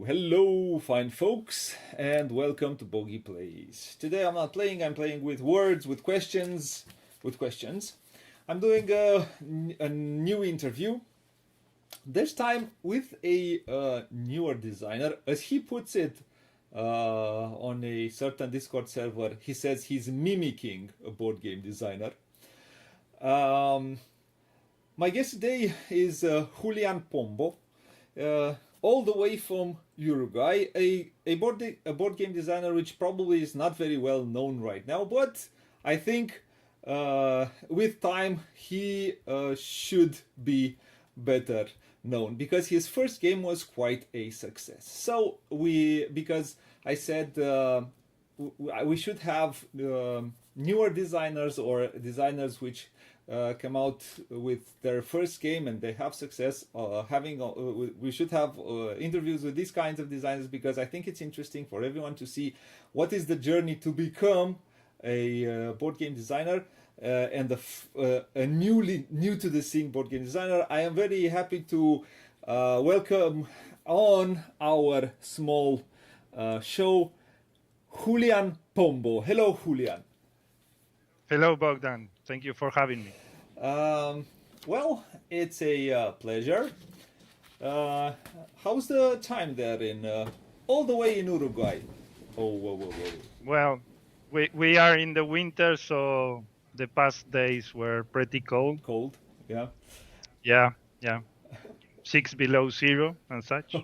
Hello, fine folks, and welcome to Booghy Plays. Today I'm not playing, I'm playing with words, with questions. I'm doing a new interview, this time with a newer designer. As he puts it on a certain Discord server, he says he's mimicking a board game designer. My guest today is Julian Pombo. All the way from Uruguay, a board game designer which probably is not very well known right now, but I think with time he should be better known because his first game was quite a success. So because I said we should have newer designers or designers which come out with their first game and they have success. We should have interviews with these kinds of designers because I think it's interesting for everyone to see what is the journey to become a board game designer and a new to the scene board game designer. I am very happy to welcome on our small show Julian Pombo. Hello, Julian. Hello, Bogdan. Thank you for having me. Well, it's a pleasure. How's the time there in all the way in Uruguay? Oh, whoa. Well, we are in the winter, so the past days were pretty cold. Cold, yeah. Yeah. 6 below zero and such.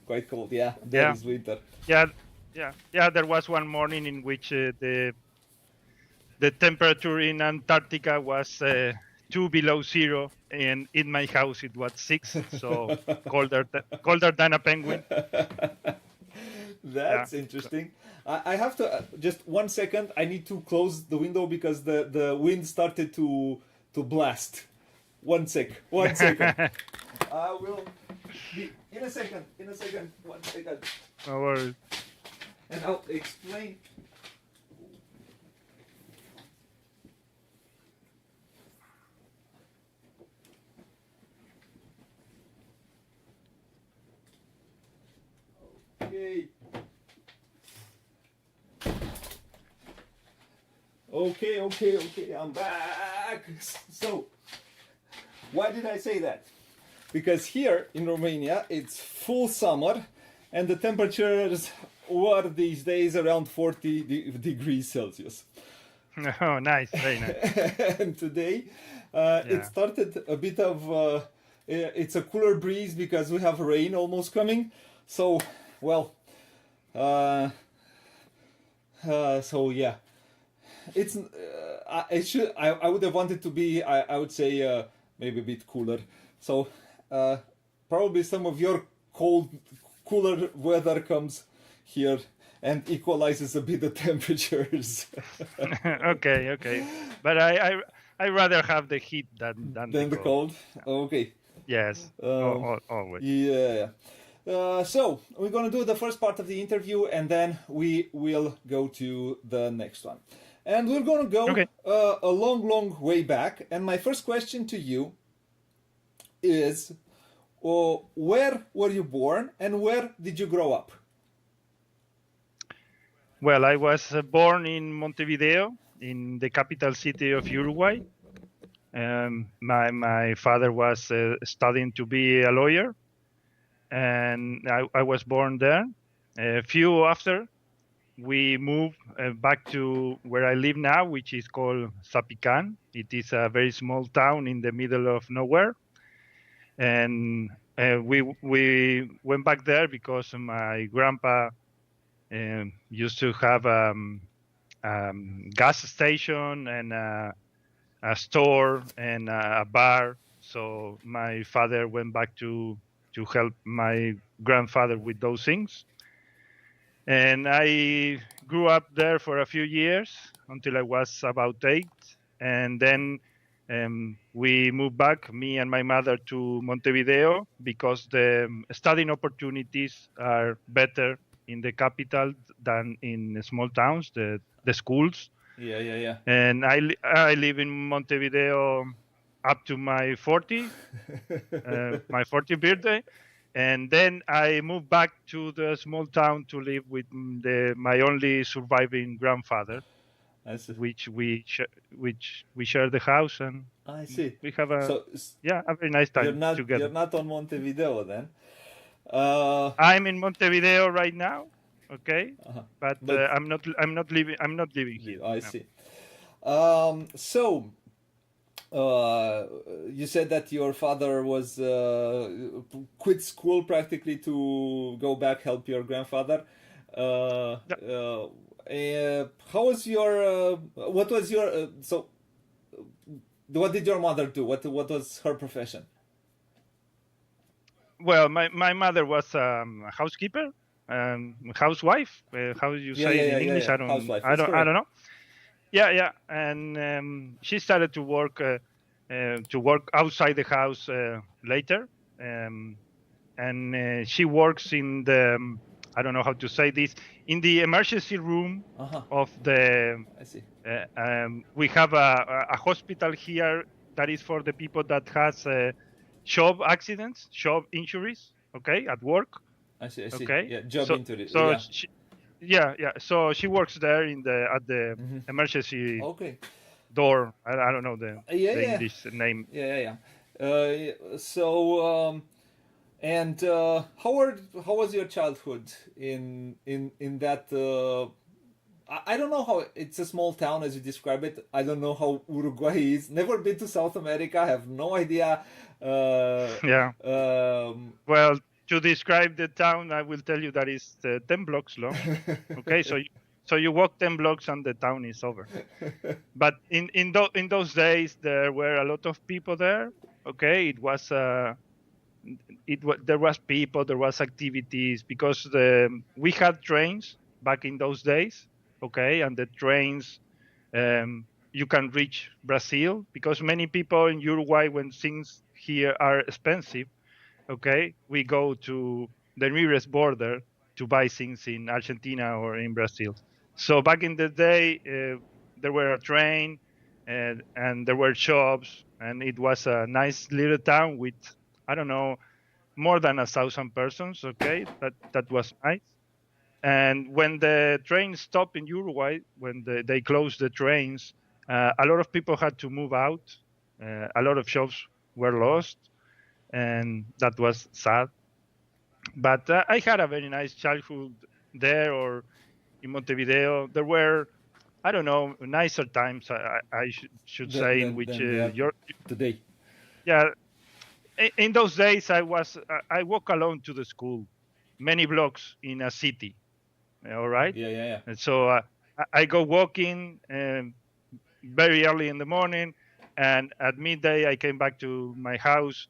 Quite cold, yeah. There is winter. Yeah. There was one morning in which the temperature in Antarctica was 2 below zero, and in my house it was 6, so colder than a penguin. That's interesting. I have to just 1 second. I need to close the window because the wind started to blast. 1 second. I will be in a second. 1 second. No worries. And I'll explain. Okay, I'm back. So, why did I say that? Because here in Romania it's full summer and the temperatures were these days around 40 degrees Celsius. Oh, nice, very nice. And today it started a bit of it's a cooler breeze because we have rain almost coming. So, well, so yeah, it's I would have wanted to be I would say maybe a bit cooler. So probably some of your cooler weather comes here and equalizes a bit the temperatures. Okay, but I rather have the heat than the cold. Okay. Yes, always. Yeah. So we're gonna do the first part of the interview, and then we will go to the next one, and we're gonna go a long way back. And my first question to you is, where were you born, and where did you grow up? Well, I was born in Montevideo, in the capital city of Uruguay. My father was studying to be a lawyer, and I was born there. A few after, we moved back to where I live now, which is called Zapican. It is a very small town in the middle of nowhere. And we went back there because my grandpa used to have a gas station and a store and a bar. So my father went back to help my grandfather with those things. And I grew up there for a few years until I was about 8. And then we moved back, me and my mother, to Montevideo because the studying opportunities are better in the capital than in small towns, the schools. Yeah. And I live in Montevideo up to my 40th birthday. And then I moved back to the small town to live with my only surviving grandfather, I see. which we share the house, and I see. we have a So a very nice you're time you're together. not on Montevideo then. Uh, I'm in Montevideo right now, okay, uh but But I'm not living here. I No. see. So you said that your father was quit school practically to go back help your grandfather. Yeah. How was your? What was your? What did your mother do? What was her profession? Well, my mother was a housekeeper, housewife. How do you say it in English? Yeah. Housewife. It's I don't correct. know. Yeah, and she started to work outside the house later, um, and she works in the I don't know how to say this, in the emergency room Uh huh. of the. I see. We have a hospital here that is for the people that has job accidents, job injuries. Okay, at work. I see. I see. Okay, Yeah. Job so into it. so Yeah. yeah. So she works there in the at the Hmm. emergency Okay. door. I don't know Yeah. the Yeah. English name. And how was your childhood in that? I don't know how it's a small town as you describe it. I don't know how Uruguay is. Never been to South America. I have no idea. Yeah. Um, Well, to describe the town, I will tell you that it's 10 blocks long. Okay, so you walk 10 blocks and the town is over. But in those days, there were a lot of people there. Okay, there was people, there was activities because we had trains back in those days. Okay, and the trains you can reach Brazil because many people in Uruguay, when things here are expensive, okay, we go to the nearest border to buy things in Argentina or in Brazil. So back in the day, there were a train and there were shops, and it was a nice little town with, I don't know, more than 1,000 persons. Okay, that was nice. And when the train stopped in Uruguay, when they closed the trains, a lot of people had to move out. A lot of shops were lost, and that was sad. But I had a very nice childhood there or in Montevideo. There were, I don't know, nicer times, should say, in which than we have today. yeah, in those days I walk alone to the school, many blocks in a city. All right, Yeah. and so I go walking very early in the morning, and at midday I came back to my house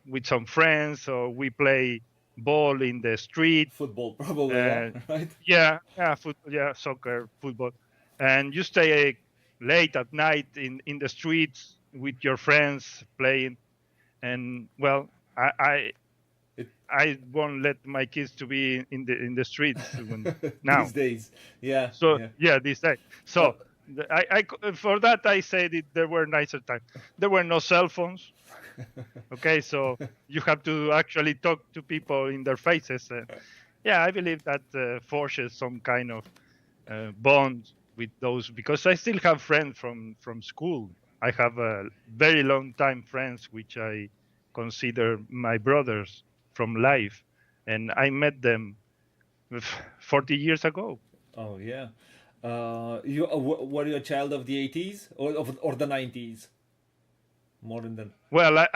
with some friends, or we play ball in the street. Football, probably. Yeah. Uh, Right. yeah, football, yeah, soccer, football, and you stay late at night in the streets with your friends playing. And well, I It, I won't let my kids to be in the streets these now. days. Yeah. So Yeah. yeah, this day. Uh, So for that I said it, there were nicer times. There were no cell phones. Okay, so you have to actually talk to people in their faces. Yeah, I believe that forces some kind of bond with those, because I still have friends from school. I have very long time friends which I consider my brothers from life, and I met them 40 years ago. oh yeah. You were you a child of the 80s or the 90s? More than Well,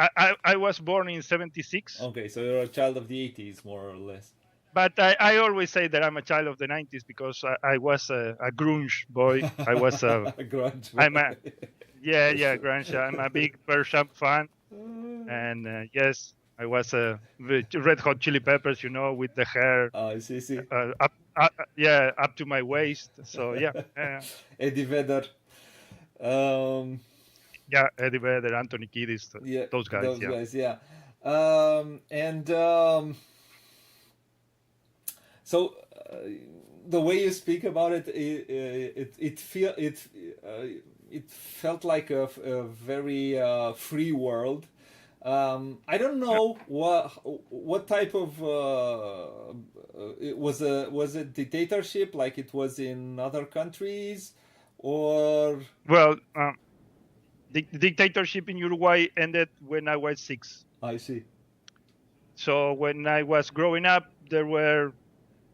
I was born in 76, okay, so you're a child of the 80s, more or less. but I always say that I'm a child of the 90s because I was a grunge boy. I was a Grunge I'm a boy. yeah, grunge. I'm a big Pearl Jam fan, and yes, I was a Red Hot Chili Peppers, with the hair I see. up to my waist. So yeah, Eddie Vedder. Um, yeah, Eddie Vedder, Anthony Kiedis, yeah, those guys. those Yeah. guys. Yeah. And so the way you speak about it, it felt like a very free world. I don't know what type of it was a dictatorship like it was in other countries, or Well, the dictatorship in Uruguay ended when I was 6. I see. So when I was growing up, there were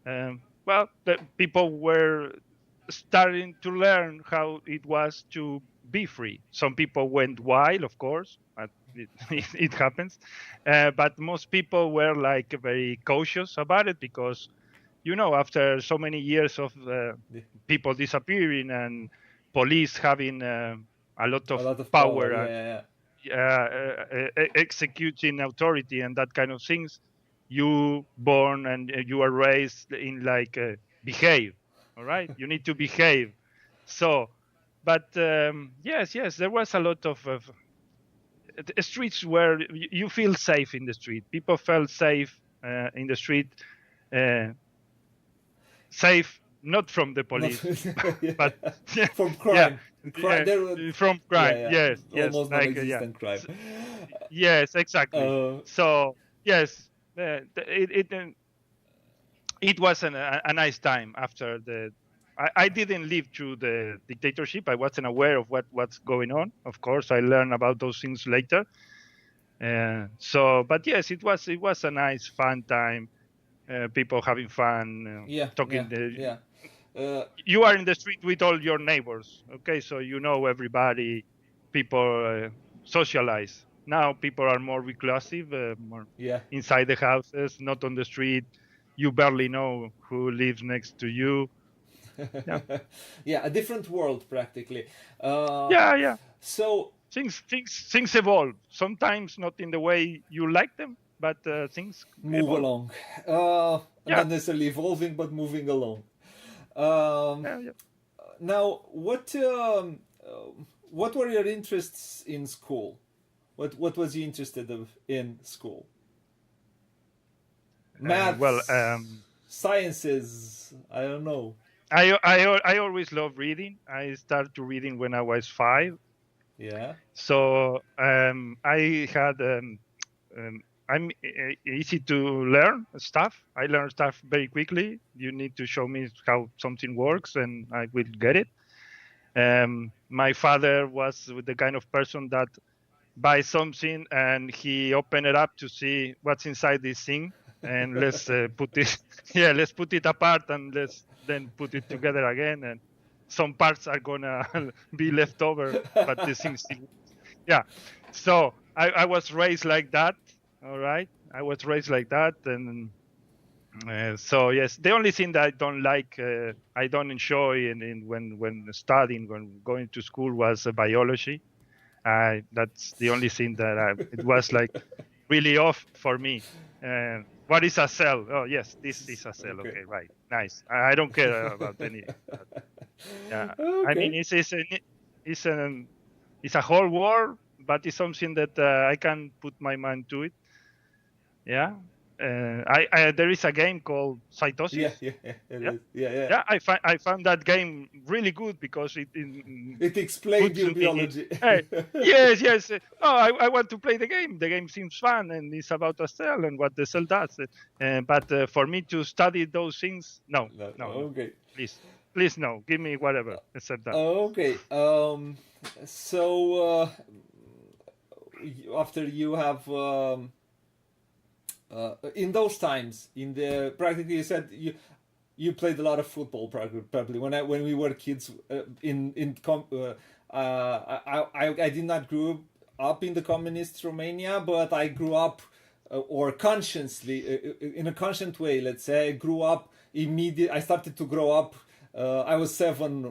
the people were starting to learn how it was to be free. Some people went wild, of course, but it happens. But most people were like very cautious about it because, after so many years of people disappearing and police having a lot A of lot of power. power Yeah, and yeah, executing authority and that kind of things, you born and you are raised in like behave. All right, you need to behave. So, but yes, there was a lot of streets where you feel safe in the street. People felt safe in the street, uh, safe not from the not police, yeah. but From yeah, crime. yeah, There were, from yeah, crime. yeah, Yes, almost like yeah. non-existent crime. Yes, exactly. Uh, So yes, it was a nice time after the. I didn't live through the dictatorship. I wasn't aware of what's going on. Of course, I learned about those things later. But yes, it was a nice, fun time. People having fun, yeah, yeah, talking. yeah. You are in the street with all your neighbors. Okay, so you know everybody. People socialize. Now people are more reclusive, more Yeah. inside the houses, not on the street. You barely know who lives next to you. Yeah, Yeah, a different world practically. yeah. So Things evolve. Sometimes not in the way you like them, but things move evolve. along. Yeah, Not necessarily evolving, but moving along. Um, yeah. Now, what were your interests in school? What was you interested in school? Well, Maths, sciences. I don't know. I always loved reading. I started to reading when I was 5. Yeah. So I had I'm easy to learn stuff. I learn stuff very quickly. You need to show me how something works, and I will get it. My father was the kind of person that buys something and he open it up to see what's inside this thing, and let's put it, yeah, let's put it apart and let's then put it together again. And some parts are gonna be left over, but the thing still, yeah. So I was raised like that. All right, I was raised like that, and so yes, the only thing that I don't like, I don't enjoy in when studying, when going to school, was biology. That's the only thing that it was like really off for me. What is a cell? Oh yes, this is a cell. Okay. Okay, right, nice. I don't care about any. Yeah, I mean Okay. it's a whole world, but it's something that I can put my mind to it. Yeah. There is a game called Yeah, Cytosis. yeah, yeah. It Yeah, is. Yeah, yeah. yeah. I found that game really good because it It explained puts your me. biology. Yes. Oh, I want to play the game. The game seems fun and it's about a cell and what the cell does. But for me to study those things, no. No, okay. Please, no. Give me whatever except that. Okay. So after you have in those times, in the practically, you said you played a lot of football probably when we were kids I did not grow up in the communist Romania, but I grew up or consciously in a conscious way, let's say. I grew up immediate. I started to grow up. I was 7.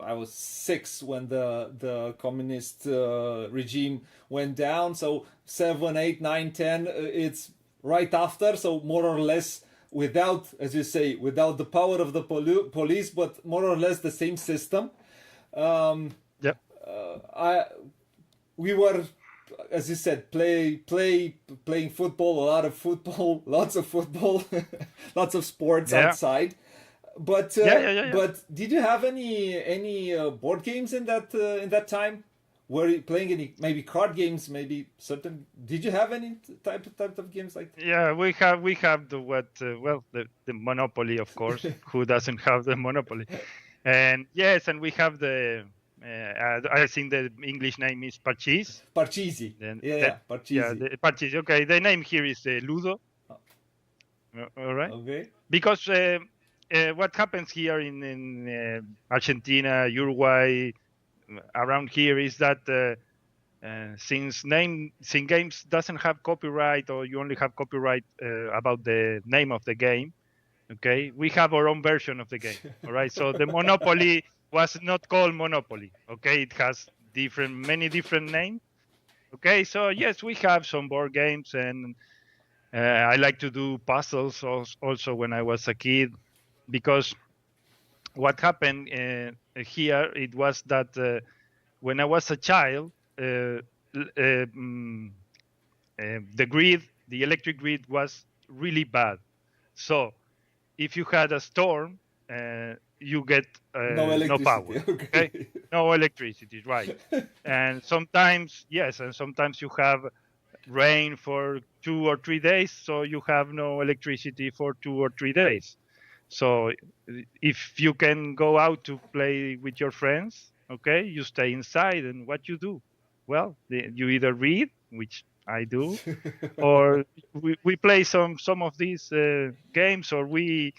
I was 6 when the communist regime went down. So 7, 8, 9, 10. It's right after. So more or less, without, as you say, without the power of the police, but more or less the same system. Yep. We were, as you said, playing football, a lot of football, lots of football, lots of sports Yeah. outside. But Yeah. but did you have any board games in that time? were you playing any maybe card games? Maybe certain. Did you have any type of games like? Yeah, we have the what well the monopoly, of course. Who doesn't have the monopoly? And yes, and we have the I think the English name is parchís. Parcheesi. Then Yeah, that, yeah, yeah, Parcheesi. the parchís. Okay, the name here is Ludo. All right, Okay. because what happens here in Argentina, Uruguay, around here is that since games doesn't have copyright, or you only have copyright about the name of the game, okay, we have our own version of the game. All right, so the Monopoly was not called Monopoly. Okay, it has many different names. Okay, so yes, we have some board games, and I like to do puzzles also when I was a kid, because what happened here, it was that when I was a child, the electric grid was really bad. So if you had a storm, you get No no electricity. power. Okay, Okay. no electricity, right? And sometimes, yes, and sometimes you have rain for 2 or 3 days, so you have no electricity for 2 or 3 days. So if you can go out to play with your friends, okay, you stay inside, and what you do? Well, you either read, which I do, or we play some of these games, or we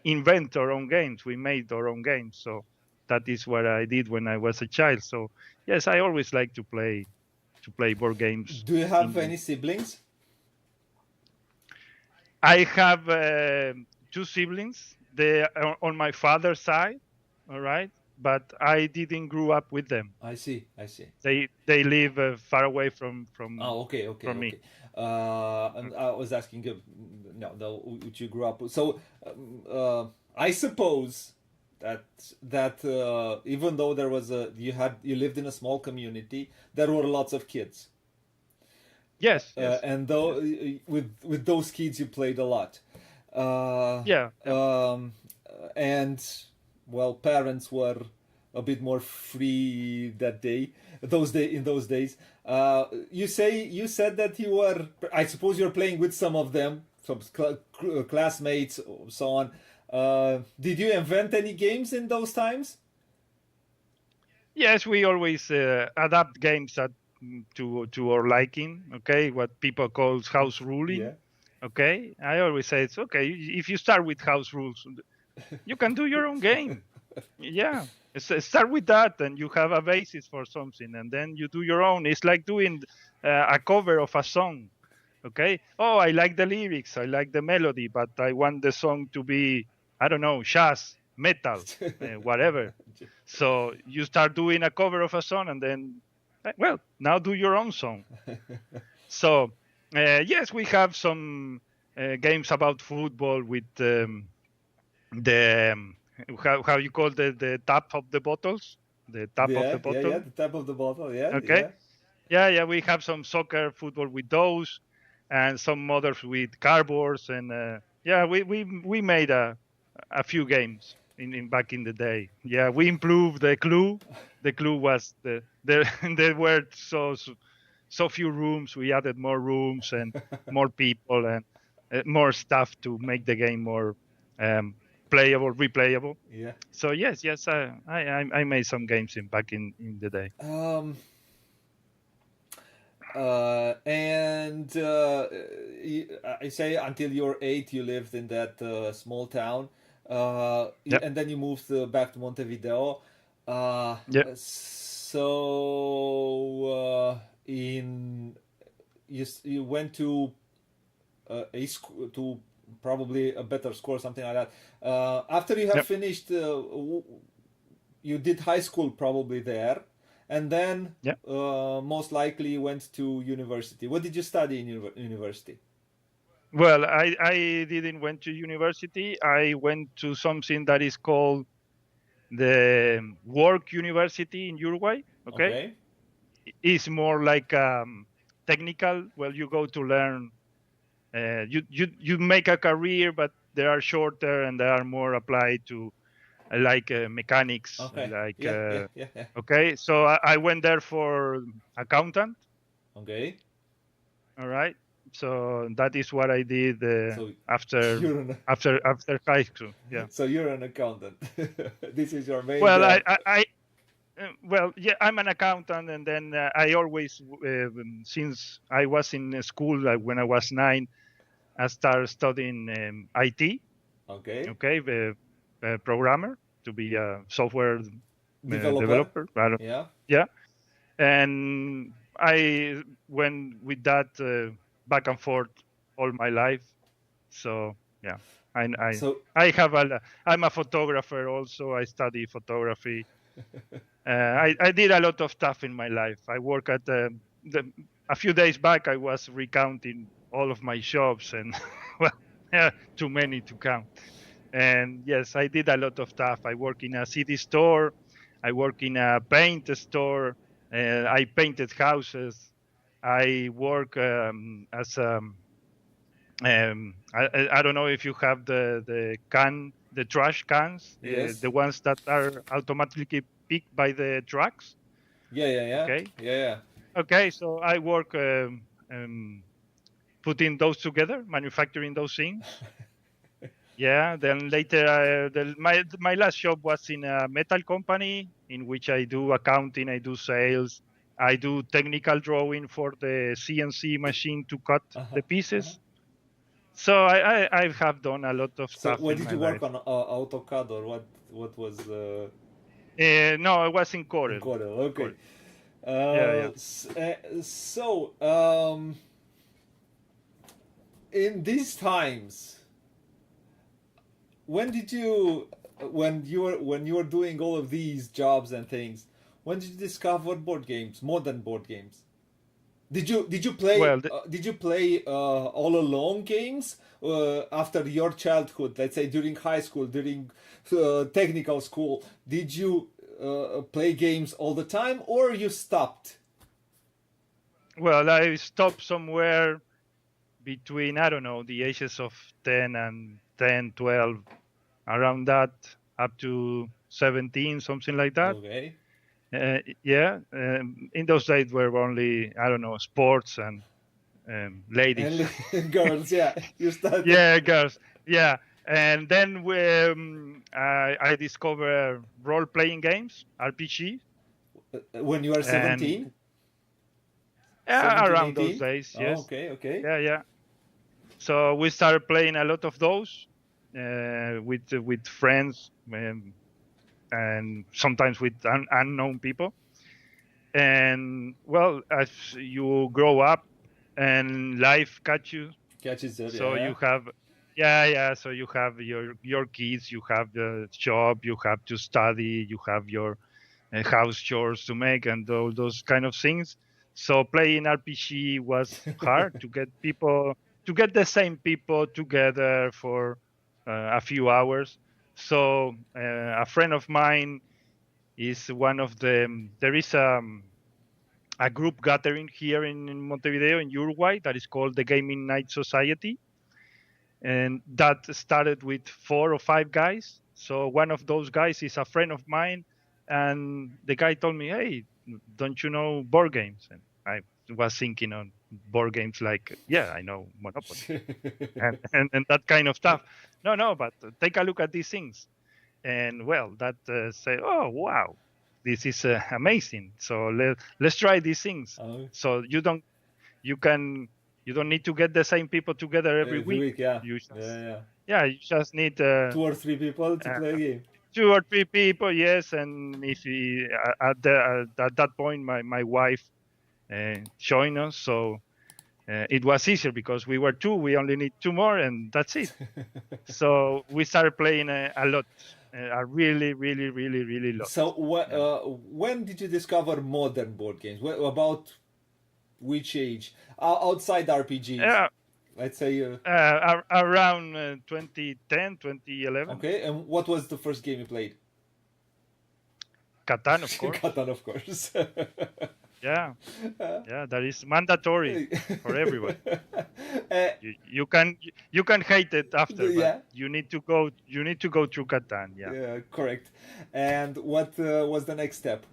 invent our own games. We made our own games. So that is what I did when I was a child. So yes, I always like to play board games. Do you have In any siblings? I have two siblings. They are on my father's side, all right, but I didn't grow up with them. I see. I see. They live far away from Oh, okay, okay, from me. okay. And I was asking, no, which you grew up with. So, I suppose that even though there was you lived in a small community, there were lots of kids, Yes, yes, and though yes. with those kids you played a lot, uh, Yeah, yeah. and well, parents were a bit more free that day. In those days, you said that you were. I suppose you're playing with some of them, some classmates, so on. Did you invent any games in those times? Yes, we always adapt games to our liking. Okay, what people call house ruling. Yeah. Okay, I always say it's okay if you start with house rules, you can do your own game. Yeah, start with that, and you have a basis for something, and then you do your own. It's like doing a cover of a song. Okay, oh, I like the lyrics, I like the melody, but I want the song to be, I don't know, jazz, metal, whatever. So you start doing a cover of a song, and then well, now do your own song. So yes, we have some games about football with the how you call the tap of the bottles, the tap of the Yeah, yeah, yeah. bottle. The top of the bottle. Yeah, Okay, yeah. yeah, we have some soccer football with those, and some others with cardboards, and yeah, we made a few games in back in the day. Yeah, we improved the clue. The clue was the there were so few rooms. We added more rooms and more people and more stuff to make the game more um, playable, replayable. Yeah. So yes, I made some games back in the day. Um, and I say until you're 8, you lived in that small town, Yep, and then you moved back to Montevideo. Uh, yep, in you went to to probably a better score, something like that. After you have yep, finished, you did high school probably there, and then yep. most likely you went to university. What did you study in university? Well, I didn't went to university. I went to something that is called the work university in Uruguay. Okay, Okay. it's more like technical. Well, you go to learn. You make a career, but they are shorter and they are more applied to like mechanics, Okay. like Yeah. okay. So I went there for accountant. Okay. All right. So that is what I did So after you're an after high school. Yeah. so you're an accountant. This is your main Well, job. well, yeah, I'm an accountant, and then I always, since I was in school, like when I was 9, I started studying IT. Okay. Okay, the programmer to be a software Developer. developer. I don't, Yeah. yeah, and I went with that back and forth all my life. So yeah, I I, So I have a I'm a photographer also. I study photography. I did a lot of stuff in my life. I work at a few days back. I was recounting all of my shops, and well, too many to count. And yes, I did a lot of stuff. I work in a city store. I work in a paint store. I painted houses. I work as I don't know if you have the trash cans, yes. the ones that are automatically picked by the trucks. Yeah. Okay, Yeah. okay. So I work putting those together, manufacturing those things. Yeah. Then later, my last job was in a metal company in which I do accounting, I do sales, I do technical drawing for the CNC machine to cut Uh-huh. the Uh-huh. pieces. So I have done a lot of So stuff what in did my you work life. on AutoCAD or what was No, I was in in Corel. Corel? Okay. Corel. Yeah, yeah. So in these times, when did you when you were doing all of these jobs and things, when did you discover board games, modern board games? Well, did you play all alone games after your childhood? Let's say during high school, during technical school, did you play games all the time, or you stopped? well, I stopped somewhere between, I don't know, the ages of 10 and 10, 12, around that, up to 17, something like that. Okay. Yeah. In those days were only, I don't know, sports and ladies. And girls, yeah, you started Yeah, girls. Yeah. And then I discovered role playing games, RPG, when you were and 17, yeah, 17, around those 18. days, Oh, yes. okay. Yeah, yeah. So we started playing a lot of those with friends, and sometimes with unknown people. And well, as you grow up and life catch you, Catches it, so yeah. you have, yeah. So you have your kids, you have the job, you have to study, you have your house chores to make, and all those kind of things. So playing RPG was hard to get people, to get the same people together for a few hours. So a friend of mine is one of the. There is a group gathering here in Montevideo in Uruguay that is called the Gaming Night Society, and that started with 4 or 5 guys. So one of those guys is a friend of mine, and the guy told me, "Hey, don't you know board games?" And I was thinking on board games like, "Yeah, I know Monopoly and that kind of stuff." No, but take a look at these things, and well, that say, "Oh wow, this is amazing." So let's try these things. Oh, So you can you don't need to get the same people together every every week. week, yeah. You just Yeah. yeah, you just need 2 or 3 people to uh, play a game. 2 or 3 people, yes. And if at that point my wife joined us, so it was easier because we were two. We only need two more, and that's it. So we started playing a lot, a really lot. So, Yeah. when did you discover modern board games? About which age? Outside RPGs, Yeah, let's say. around 2010, 2011. Okay, and what was the first game you played? Catan, of course. Catan, of course. Yeah, yeah, that is mandatory for everybody. Uh, You can hate it after, but yeah, you need to go through Catan. Yeah. yeah, correct. And what was the next step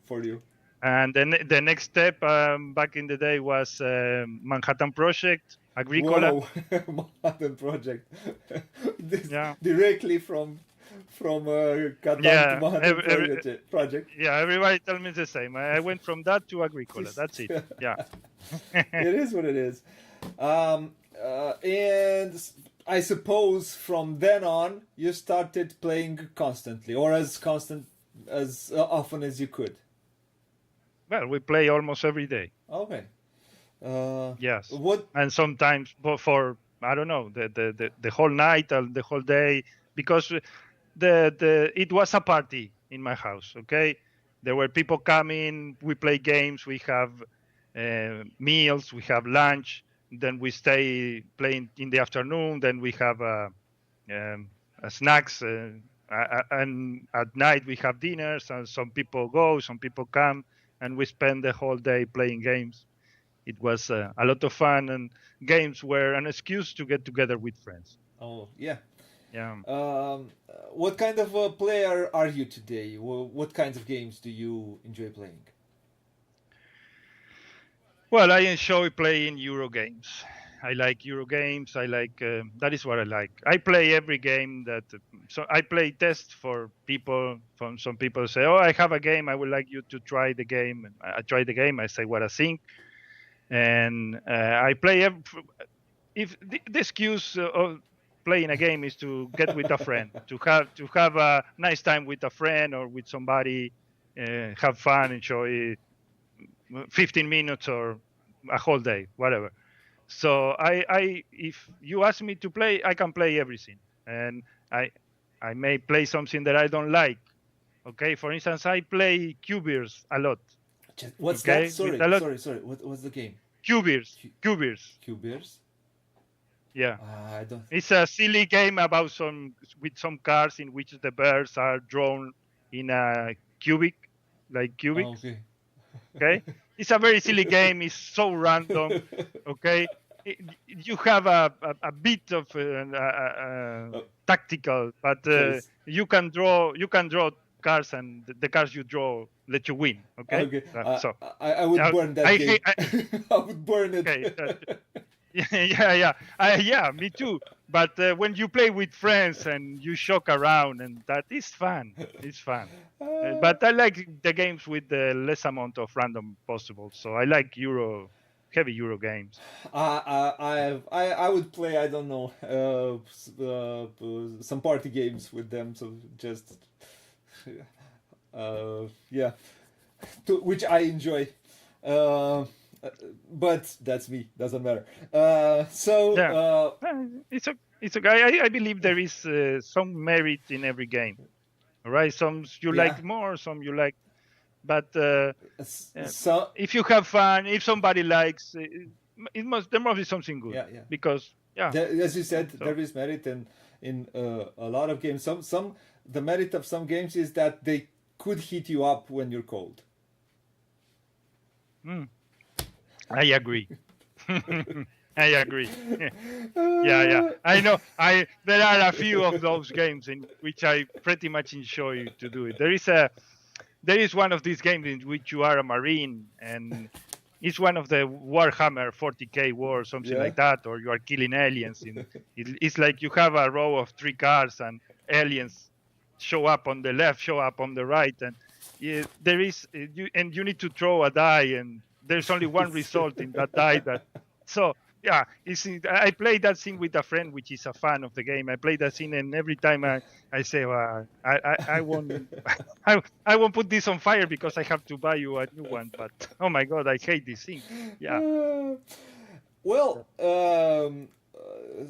for you? And then the next step back in the day was Manhattan Project, Agricola. Whoa, Manhattan Project. This Yeah, directly from Catan to yeah, Manhattan Project. yeah. Everybody tell me the same. I went from that to Agricola. That's it. Yeah. It is what it is. And I suppose from then on you started playing constantly, or as constant as often as you could. Well, we play almost every day. Okay. Yes, What? and sometimes for I don't know the whole night or the whole day, because the it was a party in my house. Okay, there were people coming. We play games. We have meals. We have lunch. Then we stay playing in the afternoon. Then we have snacks. And at night we have dinners. And some people go, some people come, and we spend the whole day playing games. It was a lot of fun, and games were an excuse to get together with friends. Oh yeah. Yeah. What kind of a player are you today? What kinds of games do you enjoy playing? Well, I enjoy playing Euro games. I like Euro games. I like that is what I like. I play every game that. So I play tests for people. From some people say, "Oh, I have a game. I would like you to try the game." And I try the game. I say what I think, and I play. If the excuse of playing a game is to get with a friend, to have a nice time with a friend or with somebody, have fun, enjoy 15 minutes or a whole day, whatever. So if you ask me to play, I can play everything, and I I may play something that I don't like. Okay, for instance, I play Cubeers a lot. What's that? Okay, with Sorry, a lot sorry, sorry. What's the game? Cubeers, Q- Cubeers. Bears? Yeah. I don't. It's a silly game about some cars in which the birds are drawn in a cubic, like Oh, cubics. okay. Okay, it's a very silly game. It's so random. Okay, you have a bit of tactical, but Chase. you can draw cars, and the cars you draw let you win. Okay, Okay. so I would burn that I game. hate. I would burn it. Okay, yeah, me too. But when you play with friends and you shock around, and that is fun. It's fun. But I like the games with the less amount of random possible. So I like heavy Euro games. I would play, I don't know, some party games with them, so just yeah, which I enjoy. Uh, but that's me, doesn't matter. Yeah, So it's okay. I believe there is some merit in every game. All right, some you yeah, like more, some you like, but so if you have fun, if somebody likes, there must be something good, yeah, yeah. because yeah. As you said, So there is merit in a lot of games. Some the merit of some games is that they could heat you up when you're cold. I agree. I agree. Yeah. I know. There are a few of those games in which I pretty much enjoy to do it. There is one of these games in which you are a marine, and it's one of the Warhammer 40k war, something Yeah. like that, or you are killing aliens. It's like you have a row of 3 cars, and aliens show up on the left, show up on the right, and there is you need to throw a die, and there's only one result in that die. So yeah, I play that scene with a friend, which is a fan of the game. I play that scene, and every time I say, I won't, I won't put this on fire because I have to buy you a new one. But oh my god, I hate this thing. Yeah. Well,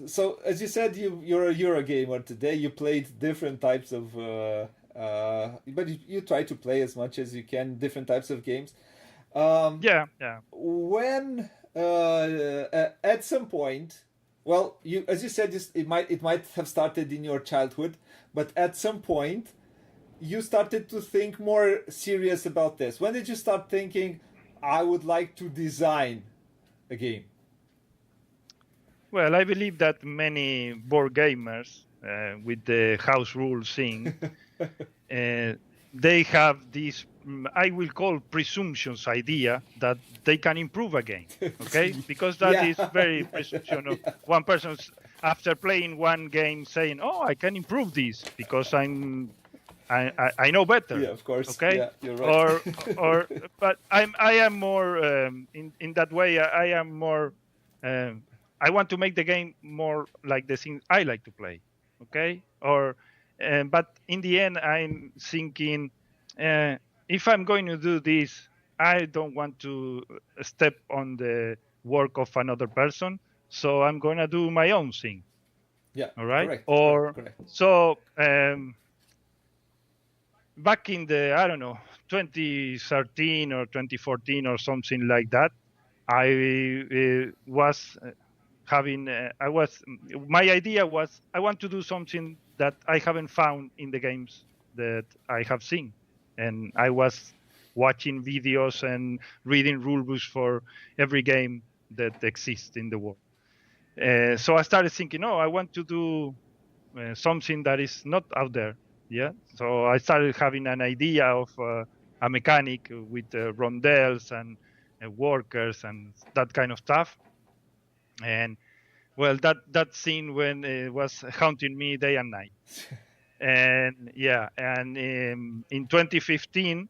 so as you said, you're a Eurogamer today. You played different types of, but you try to play as much as you can different types of games. Yeah. When at some point, well, as you said, it might have started in your childhood, but at some point, you started to think more serious about this? When did you start thinking, I would like to design a game? Well, I believe that many board gamers with the house rule thing, they have this, I will call presumptions idea that they can improve a game. Okay, because that Yeah, is very yeah, presumption of yeah. one person after playing one game saying, "Oh, I can improve this because I know better." Yeah, of course. Okay, Yeah, you're right. or but I am more in that way. I am more. Um, I want to make the game more like the things I like to play. Okay, or but in the end, I'm thinking uh, if I'm going to do this, I don't want to step on the work of another person. So I'm going to do my own thing. Yeah, All right, correct, correct, or correct. so. Back in the I don't know 2013 or 2014 or something like that, I was having I was my idea was I want to do something that I haven't found in the games that I have seen, and I was watching videos and reading rule books for every game that exists in the world. So I started thinking, oh, I want to do something that is not out there. Yeah. So I started having an idea of a mechanic with rondels and workers and that kind of stuff. And well, that scene when it was haunting me day and night. And yeah, and in 2015,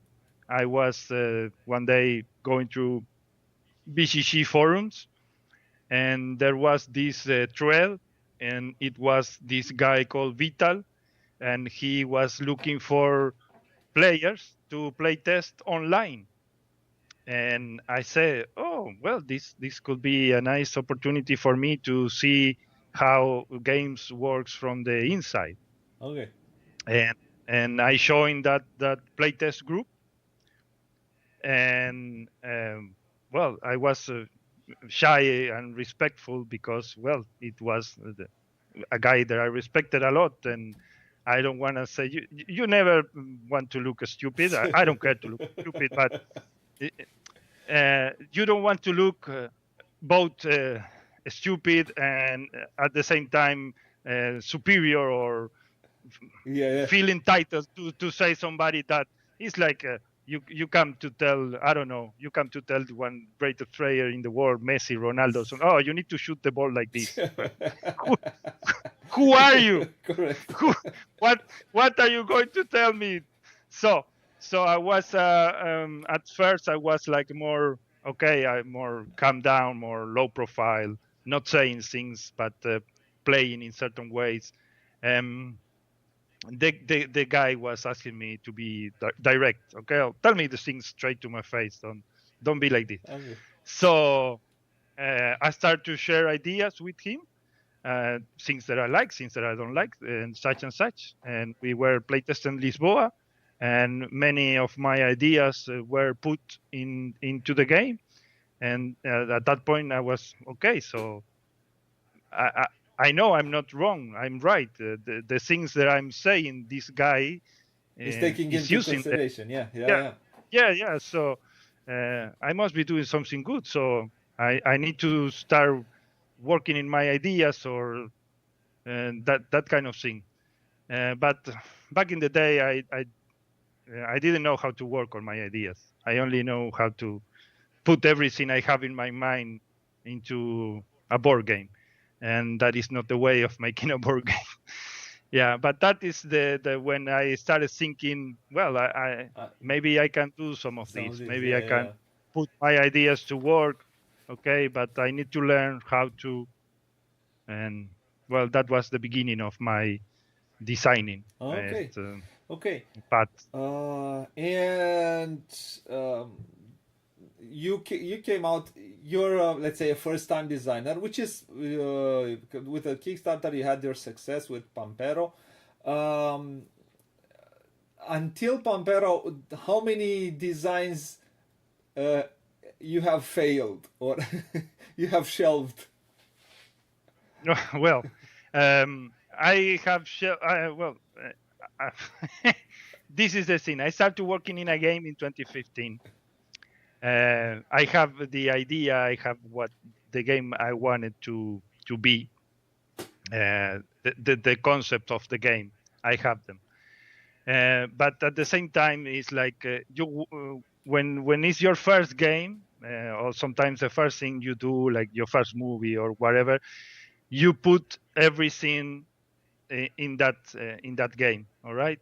I was one day going through BCC forums, and there was this thread, and it was this guy called Vital, and he was looking for players to play test online. And I said, "Oh, well, this could be a nice opportunity for me to see how games works from the inside." Okay. And I joined that playtest group, and well, I was shy and respectful because well, it was a guy that I respected a lot, and I don't want to say you never want to look stupid. I don't care to look stupid, but you don't want to look both stupid and at the same time superior or Yeah, yeah. feel entitled to say somebody that is like you come to tell I don't know you come to tell one greatest player in the world Messi Ronaldo so, oh you need to shoot the ball like this. Well, who, who are you? Correct. Who, what are you going to tell me? So I was at first I was like more okay, I more calm down, more low profile, not saying things but playing in certain ways. um the guy was asking me to be direct. Okay, tell me the things straight to my face. Don't be like this. Okay. So I start to share ideas with him, things that I like, things that I don't like, and such and such. And we were playtesting Lisboa, and many of my ideas were put into the game. And at that point, I was okay. So I, I know I'm not wrong. I'm right. The things that I'm saying, this guy He's taking is into using them. consideration. Yeah, yeah, Yeah, yeah. yeah. So I must be doing something good. So I need to start working in my ideas or that kind of thing. But back in the day, I didn't know how to work on my ideas. I only know how to put everything I have in my mind into a board game, and that is not the way of making a board game. Yeah, but that is the when I started thinking, well, I Uh, maybe I can do some of some of these. these, Maybe I yeah, can yeah. put my ideas to work. Okay, but I need to learn how to. And well, that was the beginning of my designing Okay, okay. path. And um, you came out. You're let's say a first time designer, which is with a Kickstarter you had your success with Pampero. Um, until Pampero, how many designs uh, you have failed or you have shelved? Well, I have well. this is the thing. I started working in a game in 2015. I have the idea. I have what the game I wanted to be. The concept of the game. I have them. But at the same time, it's like when it's your first game, or sometimes the first thing you do, like your first movie or whatever, you put everything in that game. All right,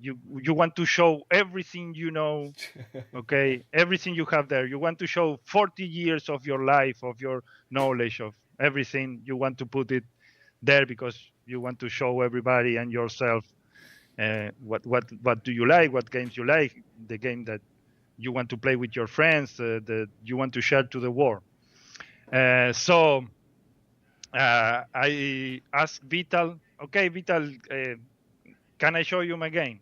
you want to show everything you know, okay, everything you have there. You want to show 40 years of your life, of your knowledge, of everything. You want to put it there because you want to show everybody and yourself what do you like, what games you like, the game that you want to play with your friends, that you want to share to the world. So I asked Vital, okay, Vital, can I show you my game?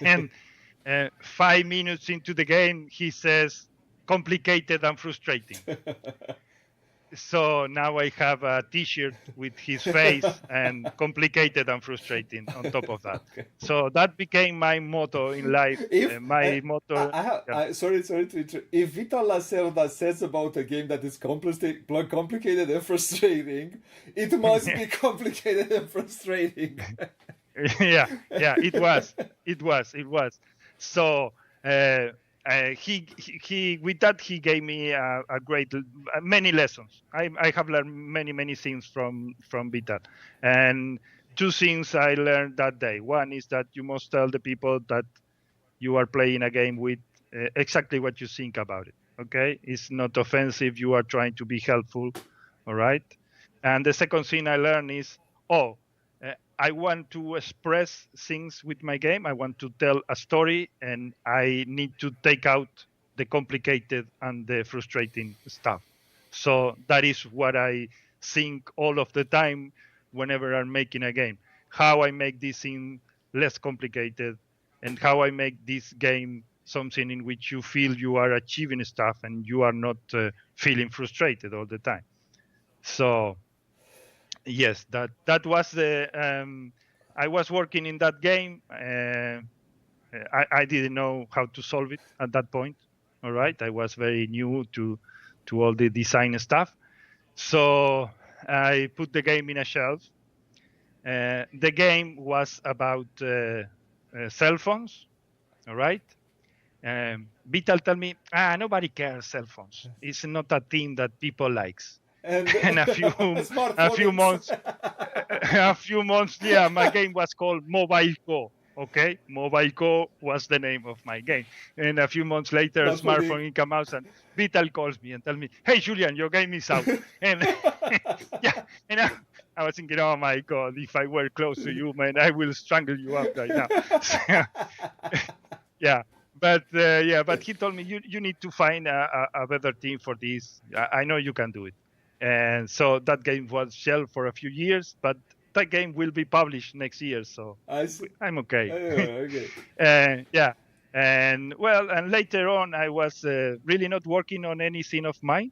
And 5 minutes into the game, he says, complicated and frustrating. So now I have a T-shirt with his face and complicated and frustrating on top of that. Okay. So that became my motto in life. My motto. Sorry to interrupt. If Vital Lacerda says about a game that is complicated and frustrating, it must be complicated and frustrating. yeah, it was. So he with that he gave me a great many lessons. I have learned many things from Vital, and two things I learned that day. One is that you must tell the people that you are playing a game with exactly what you think about it. Okay, it's not offensive. You are trying to be helpful. All right. And the second thing I learned is, I want to express things with my game. I want to tell a story, and I need to take out the complicated and the frustrating stuff. So that is what I think all of the time whenever I'm making a game. How I make this thing less complicated, and how I make this game something in which you feel you are achieving stuff and you are not feeling frustrated all the time. So yes, that was the I was working in that game. I didn't know how to solve it at that point. All right, I was very new to all the design stuff, so I put the game in a shelf. The game was about cell phones. All right. Vital tell me, nobody cares cell phones. It's not a thing that people likes. And a few months yeah, my game was called Mobile Co. Okay, Mobile Co was the name of my game. And a few months later, a smartphone came out, and Vital calls me and tell me, hey Julian, your game is out. And yeah, and I was thinking, oh my god, if I were close to you, man, I will strangle you up right now. Yeah. But he told me you need to find a better team for this. I know you can do it. And so that game was shelved for a few years, but that game will be published next year, so I'm okay. Okay. Yeah, and later on, I was really not working on anything of mine.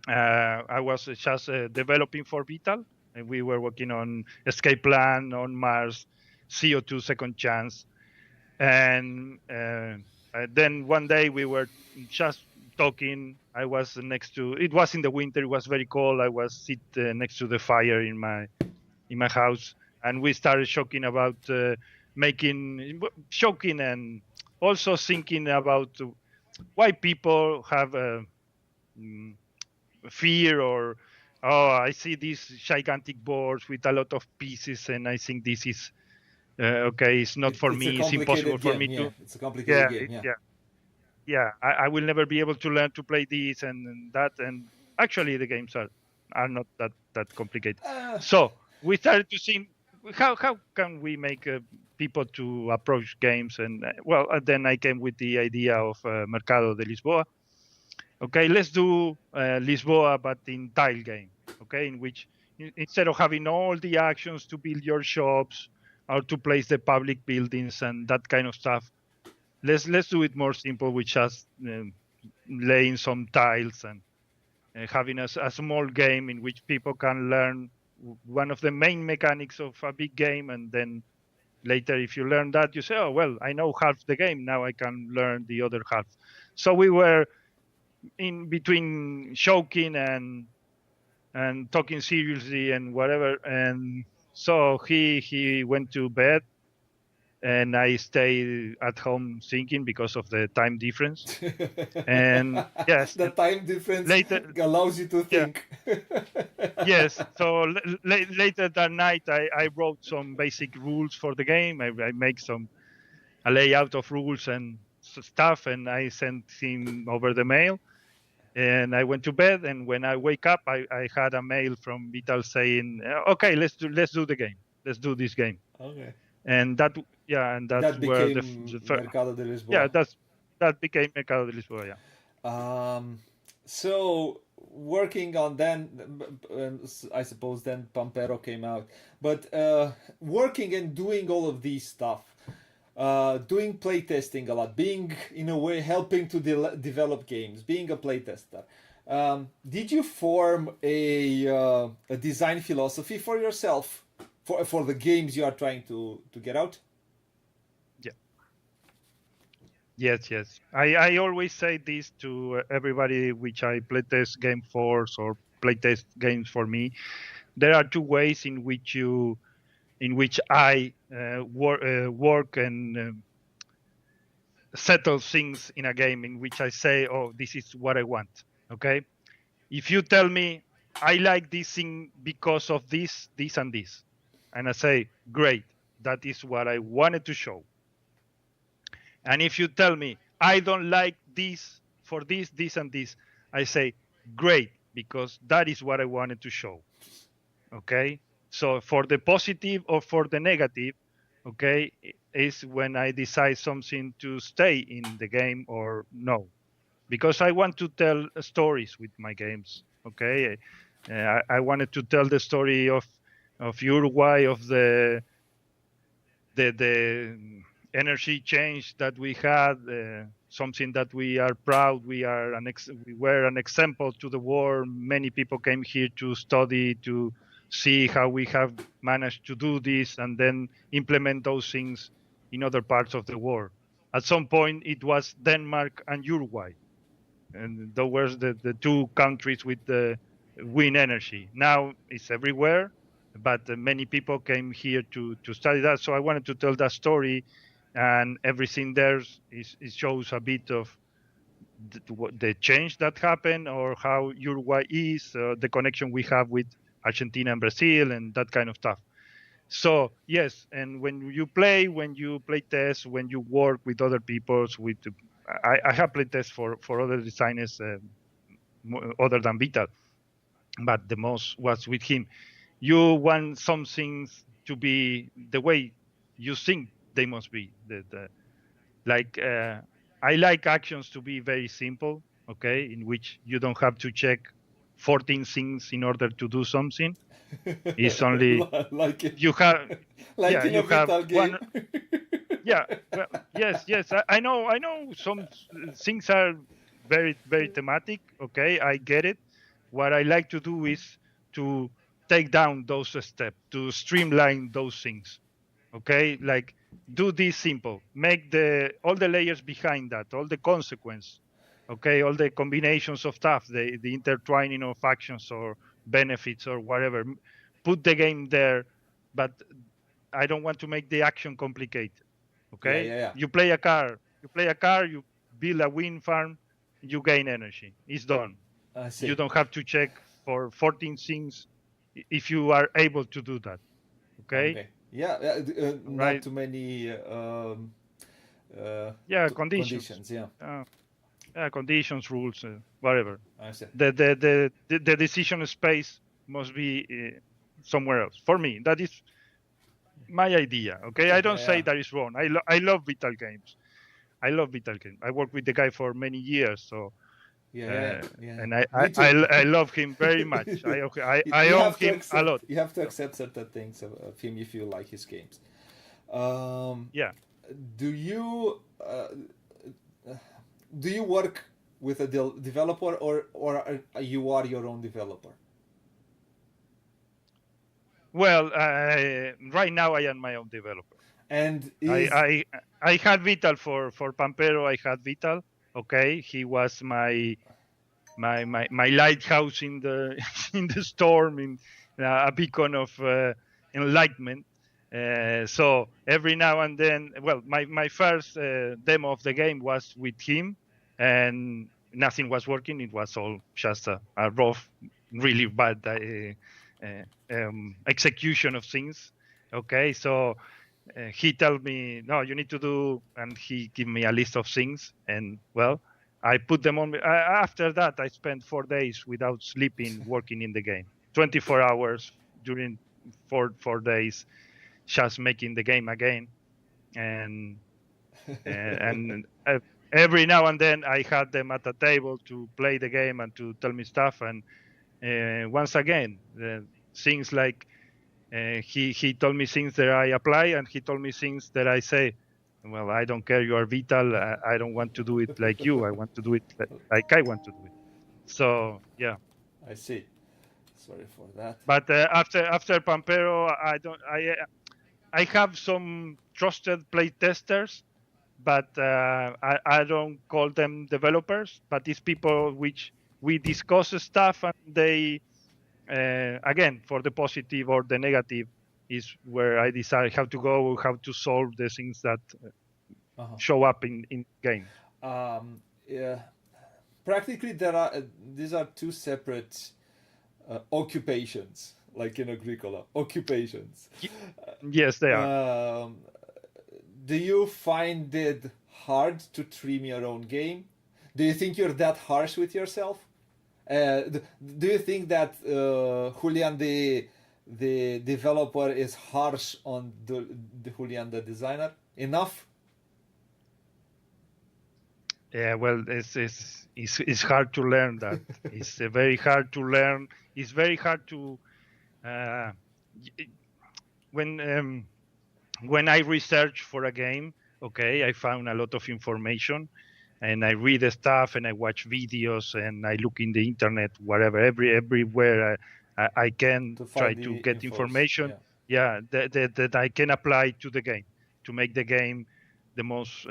I was just developing for Vital, and we were working on Escape Plan, on Mars, CO2 Second Chance, and then one day we were just talking. I was next to, it was in the winter, it was very cold. I was sit next to the fire in my house, and we started talking about shocking, and also thinking about why people have fear, or I see these gigantic boards with a lot of pieces, and I think this is okay, it's not for me, it's impossible for me to. It's a complicated game. Yeah, I will never be able to learn to play this and that. And actually, the games are not that complicated. So we started to think, how can we make people to approach games? And then I came with the idea of Mercado de Lisboa. Okay, let's do Lisboa, but in tile game. Okay, in which instead of having all the actions to build your shops or to place the public buildings and that kind of stuff, let's do it more simple, with just laying some tiles and having a small game in which people can learn one of the main mechanics of a big game, and then Later, if you learn that, you say, oh, well, I know half the game. Now I can learn the other half. So we were in between joking and talking seriously and whatever. And so he went to bed, and I stayed at home thinking because of the time difference. And yes, The time difference later, allows you to yeah, think. yes. So later that night, I wrote some basic rules for the game. I make a layout of rules and stuff, and I sent him over the mail. And I went to bed, and when I wake up, I had a mail from Vital saying, "Okay, let's do the game. Let's do this game." Okay. And that, yeah, and that's That where became the Mercado de yeah, Lisboa. that became Mercado de Lisboa. Yeah. So working on then, I suppose then Pampero came out. But working and doing all of these stuff, doing playtesting a lot, being in a way helping to develop games, being a playtester. Did you form a design philosophy for yourself for the games you are trying to get out? Yeah. Yes. I always say this to everybody which I playtest game for or playtest games for me. There are two ways in which I work and settle things in a game in which I say, oh, this is what I want. Okay. If you tell me I like this thing because of this, this, and this, and I say, great, that is what I wanted to show. And if you tell me I don't like this for this, this, and this, I say, great, because that is what I wanted to show. Okay. So for the positive or for the negative, okay, is when I decide something to stay in the game or no, because I want to tell stories with my games. Okay. I wanted to tell the story of Uruguay, of the energy change that we had, something that we are proud. We were an example to the world. Many people came here to study, to see how we have managed to do this and then implement those things in other parts of the world. At some point, it was Denmark and Uruguay, and those were the two countries with the wind energy. Now it's everywhere, but many people came here to study that. So I wanted to tell that story, and everything there it shows a bit of the change that happened, or how Uruguay is, the connection we have with Argentina and Brazil, and that kind of stuff. So yes, and when you play test, when you work with other peoples, I have play tests for other designers other than Vital, but the most was with him. You want some things to be the way you think they must be. Like I like actions to be very simple, okay, in which you don't have to check 14 things in order to do something. It's only Like it, you have, like yeah, in a you have Vital game. one. Yeah, well, yes. I know some things are very thematic. Okay, I get it. What I like to do is to take down those steps, to streamline those things. Okay, like do this simple, make all the layers behind that, all the consequence. Okay, all the combinations of stuff, the intertwining of actions or benefits or whatever. Put the game there, but I don't want to make the action complicated. Okay, Yeah. you build a wind farm, you gain energy. It's done. I You see. don't have to check for 14 things if you are able to do that. Okay, Okay. Yeah, not right? too many Yeah, conditions. conditions. Yeah, Uh, yeah, conditions, rules, whatever. I see. The decision space must be somewhere else. For me, that is my idea. Okay, I don't say Yeah, that is wrong. I love Vital Games. I love Vital Games. I worked with the guy for many years, so yeah. and Me too. I love him very much. I You own have to him a accept. lot. You have to So accept certain things of him if you like his games. Um, yeah. do you do you work with a developer you are your own developer? Well, right now I am my own developer. And I had Vital for Pampero. I had Vital. Okay, he was my lighthouse in the in the storm, in a beacon of enlightenment. So every now and then, well, my first demo of the game was with him, and nothing was working. It was all just a rough, really bad execution of things. Okay, so he told me, no, you need to do, and he gave me a list of things, and well, I put them on. After that, I spent 4 days without sleeping, working in the game, 24 hours during four days, just making the game again, and every now and then I had them at a table to play the game and to tell me stuff, and once again, things like. He told me things that I apply, and he told me things that I say, well, I don't care. You are Vital. I don't want to do it like you. I want to do it like I want to do it. So yeah. I see. Sorry for that. But after Pampero, I have some trusted play testers, but I don't call them developers. But these people which we discuss stuff, and they. Again, for the positive or the negative is where I decide how to go, how to solve the things that show up in game. Yeah, practically there are these are two separate occupations, like in Agricola, occupations. Yes, they are. Do you find it hard to trim your own game? Do you think you're that harsh with yourself? Do you think that Julian the developer is harsh on the Julian the designer enough? Yeah, well, it's hard to learn that. It's very hard to learn. It's very hard to when I research for a game. Okay, I found a lot of information. And I read the stuff, and I watch videos, and I look in the internet, whatever, everywhere I can try to get information. Yeah, that I can apply to the game to make the game the most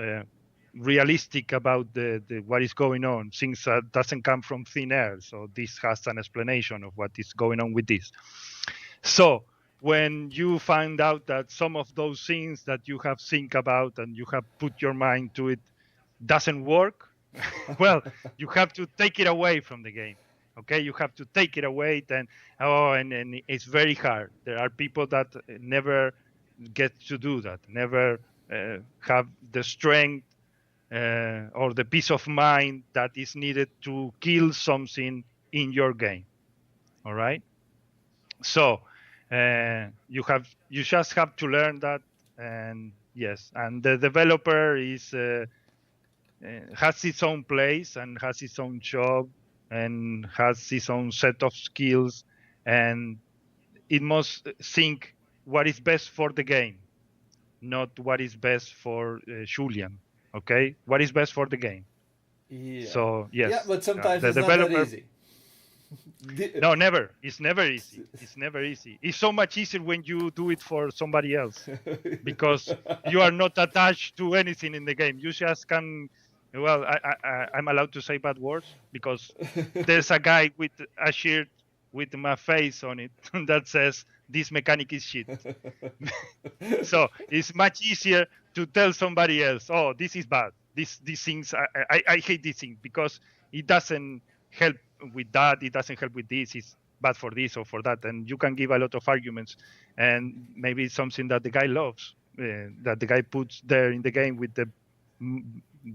realistic about the what is going on. Things that doesn't come from thin air. So this has an explanation of what is going on with this. So when you find out that some of those things that you have think about and you have put your mind to it doesn't work, well, you have to take it away from the game. Okay, you have to take it away, and it's very hard. There are people that never get to do that, never have the strength or the peace of mind that is needed to kill something in your game. All right, so you just have to learn that, and yes, and the developer is. Has its own place and has its own job and has its own set of skills, and it must think what is best for the game, not what is best for Julian. Okay, what is best for the game. Yeah. So yes. Yeah, but sometimes the it's developer, not that easy. No, never. It's never easy. It's never easy. It's so much easier when you do it for somebody else, because you are not attached to anything in the game. You just can. Well, I'm allowed to say bad words because there's a guy with a shirt with my face on it that says this mechanic is shit. So it's much easier to tell somebody else, oh, this is bad. These things, I hate this thing because it doesn't help with that. It doesn't help with this. It's bad for this or for that. And you can give a lot of arguments, and maybe it's something that the guy loves, that the guy puts there in the game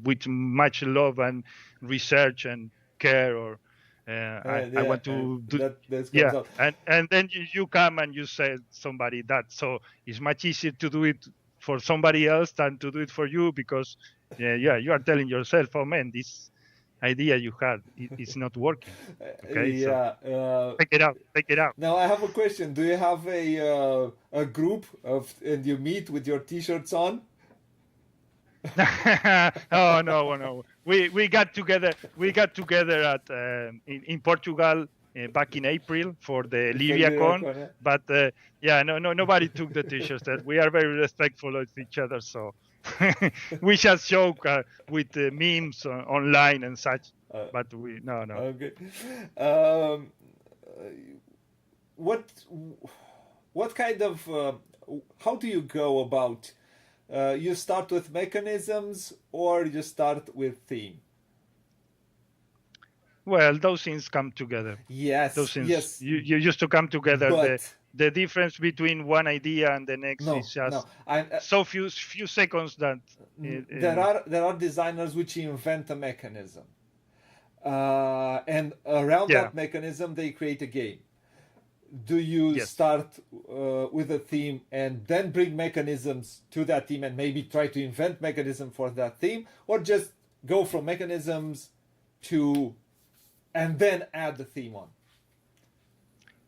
with much love and research and care, or I want to do and then you come and you say somebody that. So it's much easier to do it for somebody else than to do it for you, because you are telling yourself, oh man, this idea you had it's not working. Okay, yeah. So take it out. Now I have a question. Do you have a group and you meet with your t-shirts on? Oh no. We got together at in Portugal back in April for the For LiviaCon, LiviaCon, but nobody took the t-shirts. That we are very respectful of each other, so we just joke with memes online and such. But we no. Okay. Um, what what kind of how do you go about? You start with mechanisms or you start with theme? Well, those things come together. Those Yes, things yes, you used to come together. but The difference between one idea and the next is no. just I so few seconds that there are designers which invent a mechanism, and around yeah. that mechanism they create a game. Do you Yes. start with a theme and then bring mechanisms to that theme and maybe try to invent mechanism for that theme, or just go from mechanisms to and then add the theme on?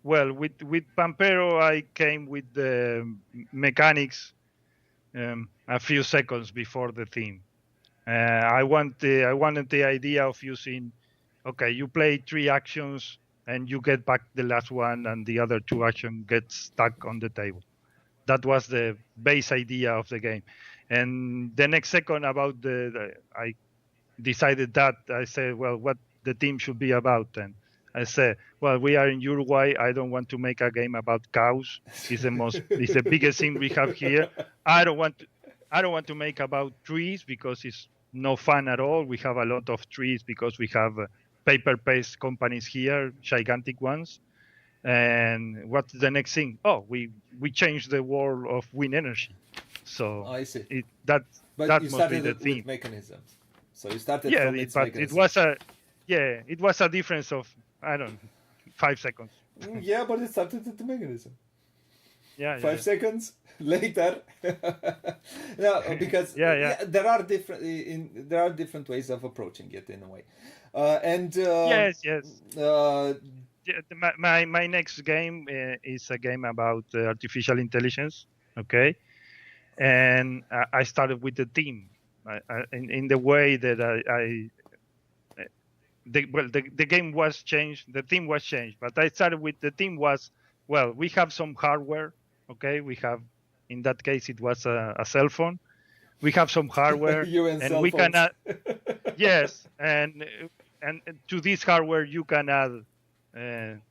Well, with Pampero, I came with the mechanics a few seconds before the theme. I wanted the idea of using, okay, you play 3 actions and you get back the last one, and the other 2 actions get stuck on the table. That was the base idea of the game. And the next second about I decided that I said, well, what the team should be about, and I said, well, we are in Uruguay. I don't want to make a game about cows. It's the biggest thing we have here. I don't want to make about trees because it's no fun at all. We have a lot of trees because we have paper paste companies here, gigantic ones. And what's the next thing? Oh, we changed the world of wind energy. So I see. That But you must be started the it theme. with mechanisms. So you started Yeah, from its but mechanism. it was a difference of, I don't know, 5 seconds. Yeah, but it started with the mechanism. Yeah, 5 seconds later. No, because there are different ways of approaching it in a way. Yes. Uh, My next game is a game about artificial intelligence. Okay, and I started with the theme in the way that the game was changed, the theme was changed, but I started with the theme was, well, we have some hardware. Okay, we have, in that case it was a cell phone. We have some hardware, you and and cell we phones. can add, yes, and to this hardware you can add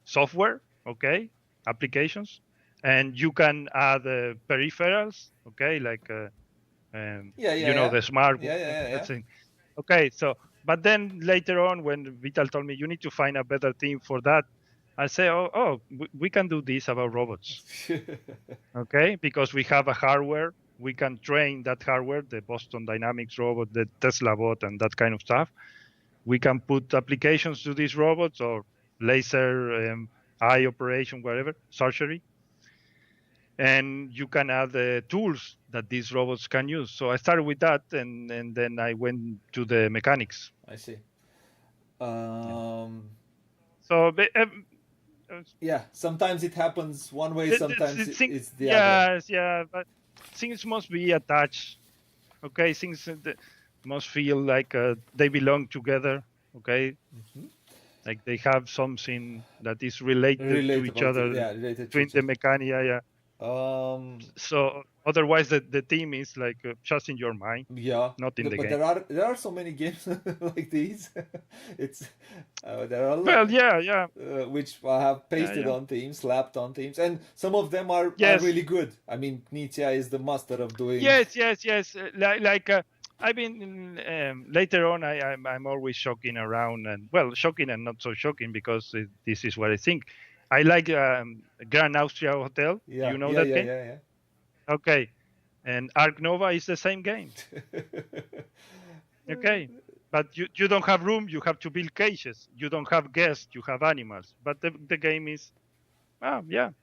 software, okay, applications, and you can add peripherals, okay, like the smart Yeah. thing. Okay, so but then later on, when Vital told me you need to find a better team for that, I say, we can do this about robots, okay, because we have a hardware. We can train that hardware, the Boston Dynamics robot, the Tesla bot, and that kind of stuff. We can put applications to these robots, or laser eye operation, whatever, surgery. And you can add the tools that these robots can use. So I started with that, and then I went to the mechanics. I see. So yeah, sometimes it happens one way, sometimes it's the other. other. Yeah, but things must be attached. Okay, things must feel like they belong together. Okay, like they have something that is related to each other. Between the mechanic. Yeah. So otherwise, the theme is like just in your mind. Yeah, not in the but game. there are so many games like these. It's there are a lot. Well, yeah. Which I have pasted on themes, slapped on themes, and some of them are really good. I mean, Knizia is the master of doing. Yes. Like I've been later on. I'm always shocking around, and well, shocking and not so shocking, because this is what I think. I like Grand Austria Hotel. Yeah, you know that game? Yeah. Okay, and Arc Nova is the same game. Okay, but you don't have room. You have to build cages. You don't have guests. You have animals. But the game is,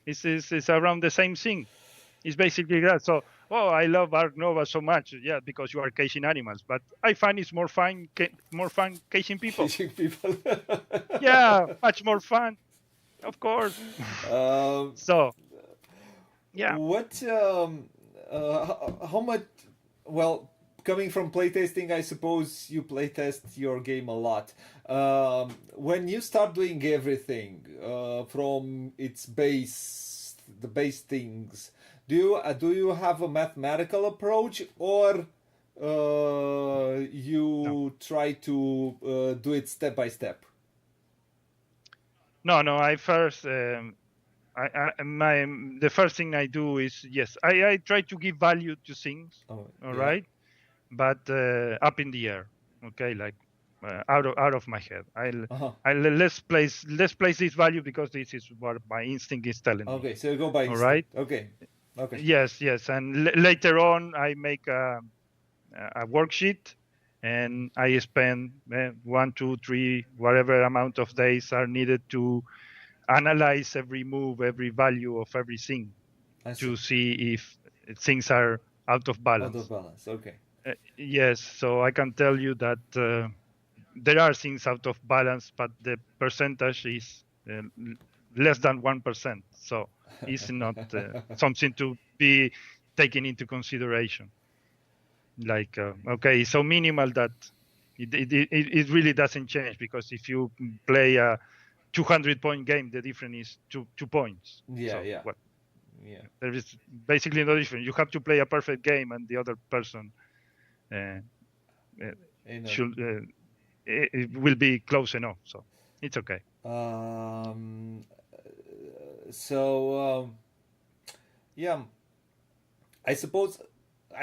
it's around the same thing. It's basically that. So, I love Arc Nova so much. Yeah, because you are caging animals. But I find it's more fun caging people. Caging people. Yeah, much more fun. Of course. So, yeah. What? How much? Well, coming from playtesting, I suppose you playtest your game a lot. When you start doing everything from its base, the base things, do you have a mathematical approach, or you try to do it step by step? No, I first the first thing I do is, yes, I try to give value to things, Oh, all yeah. right, but up in the air, okay, like out of my head. Uh-huh. Let's place this value because this is what my instinct is telling me. Okay, so you go by All instinct. right. Okay. Okay. Yes, and later on I make a worksheet, and I spend 1, 2, 3, whatever amount of days are needed to analyze every move, every value of everything I see. to see if things are out of Out of balance. balance. Okay. Yes, so I can tell you that there are things out of balance, but the percentage is less than 1%. So it's not something to be taken into consideration. Like, okay, so minimal that it really doesn't change, because if you play a 200-point game, the difference is two points. Yeah, So yeah, what? yeah. There is basically no difference. You have to play a perfect game, and the other person uh, uh, You know. should it will be close enough. So it's okay. Um, so yeah, I suppose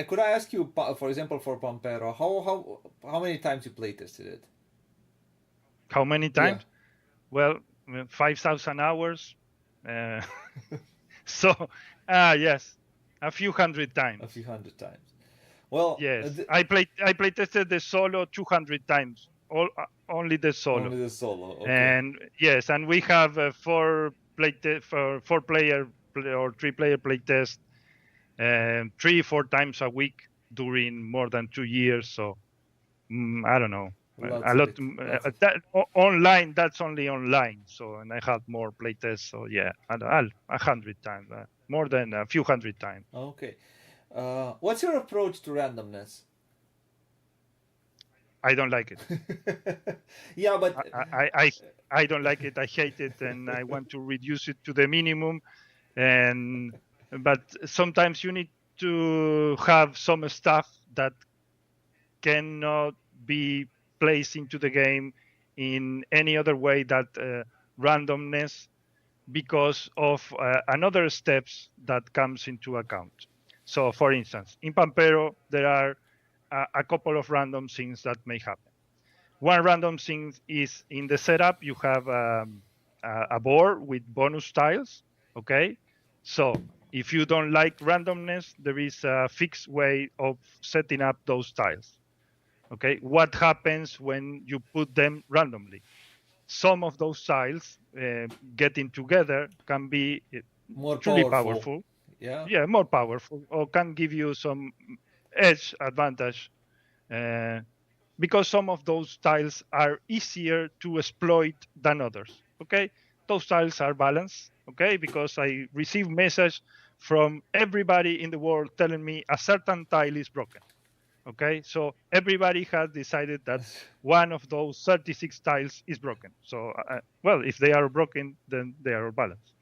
could I ask you, for example, for Pampero, how many times you play tested it? How many Yeah, times? Well, 5,000 hours. Uh, so, yes, a few hundred a times. few hundred times. Well, Yes, I play tested the solo 200 times. Only the solo. only the solo. Okay, And yes, and we have for 4-player or 3-player playtest 3-4 times a week during more than 2 years. So I don't know, lots a of lot it. Lots of online. That's only online. So, and I had more playtests. So yeah, 100 times, more than a few hundred times. Okay. What's your approach to randomness? I don't like it. Yeah, but I don't like it. I hate it, and I want to reduce it to the minimum. And but sometimes you need to have some stuff that cannot be placed into the game in any other way that randomness, because of another steps that comes into account. So, for instance, in Pampero, there are a couple of random things that may happen. One random thing is in the setup, you have a board with bonus tiles, okay? So if you don't like randomness, there is a fixed way of setting up those tiles, okay? What happens when you put them randomly? Some of those tiles getting together can be more truly powerful. powerful, Yeah. yeah, more powerful, or can give you some edge advantage, uh, because some of those tiles are easier to exploit than others. Okay, those tiles are balanced. Okay, because I receive message from everybody in the world telling me a certain tile is broken. Okay, so everybody has decided that one of those 36 tiles is broken. So, well, if they are broken, then they are balanced.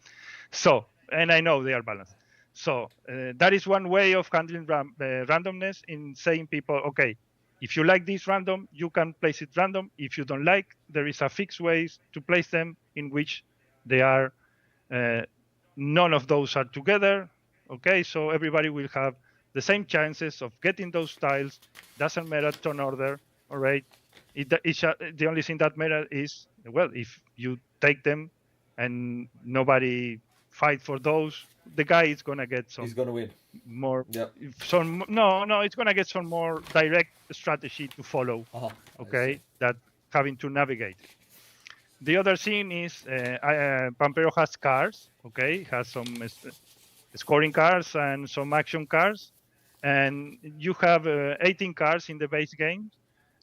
So, and I know they are balanced. So that is one way of handling randomness, in saying people, okay, if you like this random, you can place it random. If you don't like, there is a fixed ways to place them in which they are, uh, none of those are together. Okay, so everybody will have the same chances of getting those tiles. Doesn't matter turn order. All right. The only thing that matters is, well, if you take them and nobody fight for those, the guy is gonna get He's some gonna win. more, Yep. some no, it's gonna get some more direct strategy to follow. I see. Okay, that having to navigate it. The other thing is, Pampero has cars. Okay, has some scoring cars and some action cars, and you have 18 cars in the base game.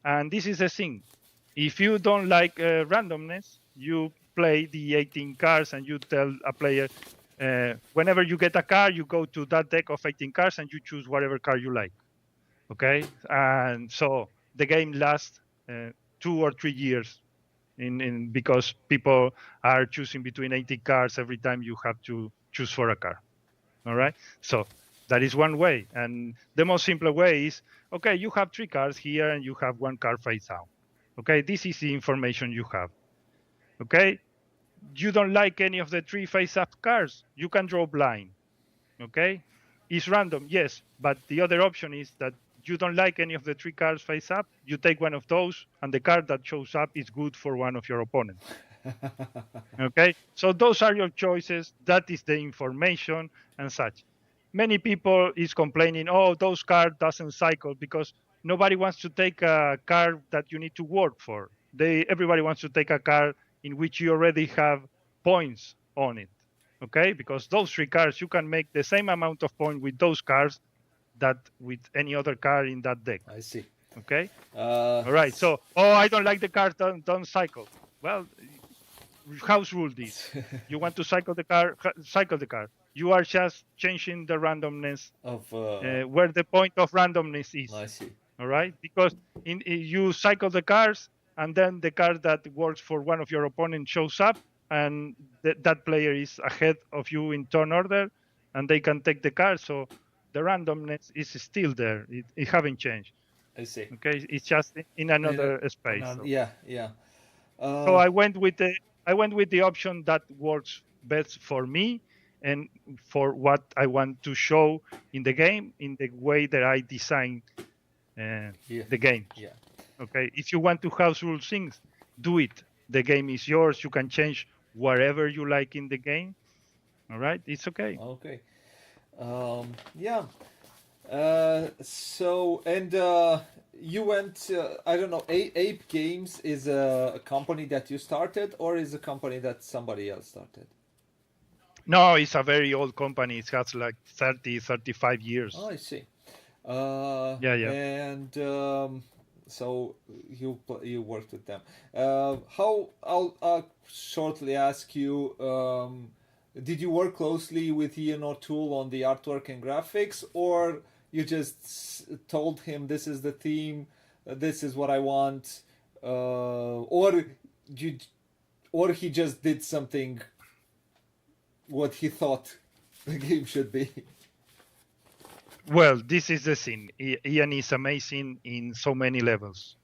And this is the thing: if you don't like randomness, you play the 18 cars, and you tell a player, whenever you get a car, you go to that deck of 18 cars and you choose whatever car you like. Okay, and so the game lasts 2 or 3 years because people are choosing between 80 cards every time you have to choose for a card. All right, so that is one way, and the most simple way is, okay, you have 3 cards here and you have 1 card face down. Okay, this is the information you have. Okay, you don't like any of the 3 face up cards, you can draw blind. Okay, it's random, yes, but the other option is that you don't like any of the 3 cards face up, you take one of those and the card that shows up is good for one of your opponents. Okay, so those are your choices, that is the information and such. Many people is complaining, oh, those card doesn't cycle, because nobody wants to take a card that you need to work for. Everybody wants to take a card in which you already have points on it. Okay, because those 3 cards, you can make the same amount of points with those cards that with any other card in that deck. I see. Okay, all right, so, oh, I don't like the card, don't cycle. Well, house rule this. You want to cycle the car, cycle the car. You are just changing the randomness Of where the point of randomness is. I see. All right, because you cycle the cars, and then the card that works for one of your opponents shows up, and that player is ahead of you in turn order, and they can take the car. So the randomness is still there. It haven't changed. I see. Okay, it's just in another space. Another, So. yeah, yeah. So I went with the option that works best for me and for what I want to show in the game, in the way that I design the game. Yeah. Okay, if you want to house rule things, do it. The game is yours. You can change whatever you like in the game. All right, it's okay. Okay. Yeah. So and you went. I don't know. Ape Games is a company that you started, or is a company that somebody else started? No, it's a very old company. It has like 30, 35 years. Oh, I see. Yeah. And so you worked with them. How I'll shortly ask you. Did you work closely with Ian O'Toole on the artwork and graphics, or you just told him this is the theme, this is what I want, or you, or he just did something what he thought the game should be? Well, this is the thing. Ian is amazing in so many levels.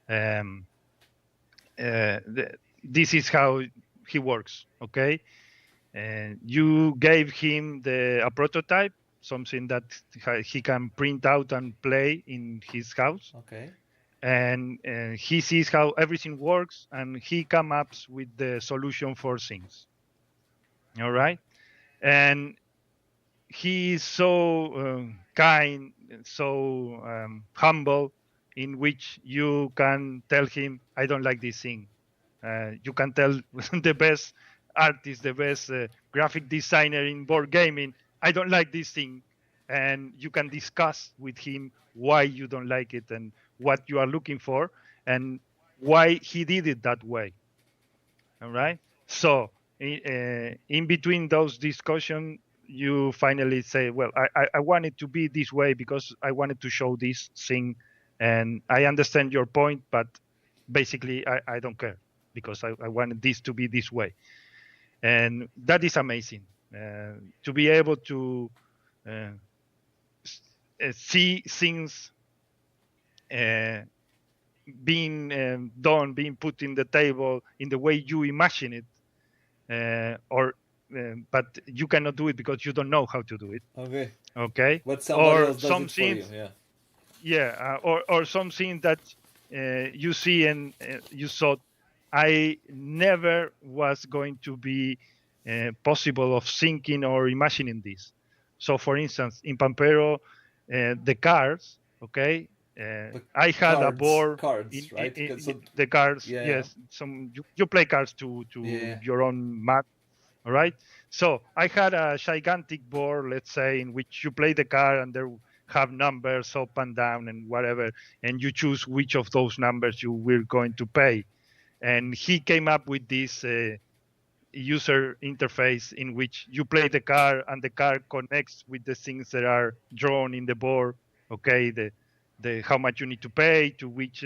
This is how he works. Okay, and you gave him a prototype, something that he can print out and play in his house. Okay. And he sees how everything works, and he comes up with the solution for things. All right, and he is so kind, so humble, in which you can tell him, I don't like this thing. You can tell the best artist, the best graphic designer in board gaming, I don't like this thing. And you can discuss with him why you don't like it and what you are looking for and why he did it that way. All right. So in between those discussions, you finally say, well, I want it to be this way because I wanted to show this thing. And I understand your point, but basically I don't care because I wanted this to be this way. And that is amazing to be able to see things being done, being put in the table in the way you imagine it, but you cannot do it because you don't know how to do it. Okay. Okay. But somebody else does it for something, you. Yeah. Yeah, or something that you see and you thought I never was going to be possible of thinking or imagining this. So, for instance, in Pampero, the cards, okay, I had a board. Cards, right? The cards, Yeah, yes. Some you play cards to your own map, all right. So I had a gigantic board, let's say, in which you play the card and there have numbers up and down and whatever, and you choose which of those numbers you were going to pay. And he came up with this user interface in which you play the card and the card connects with the things that are drawn in the board. okay, the how much you need to pay, to which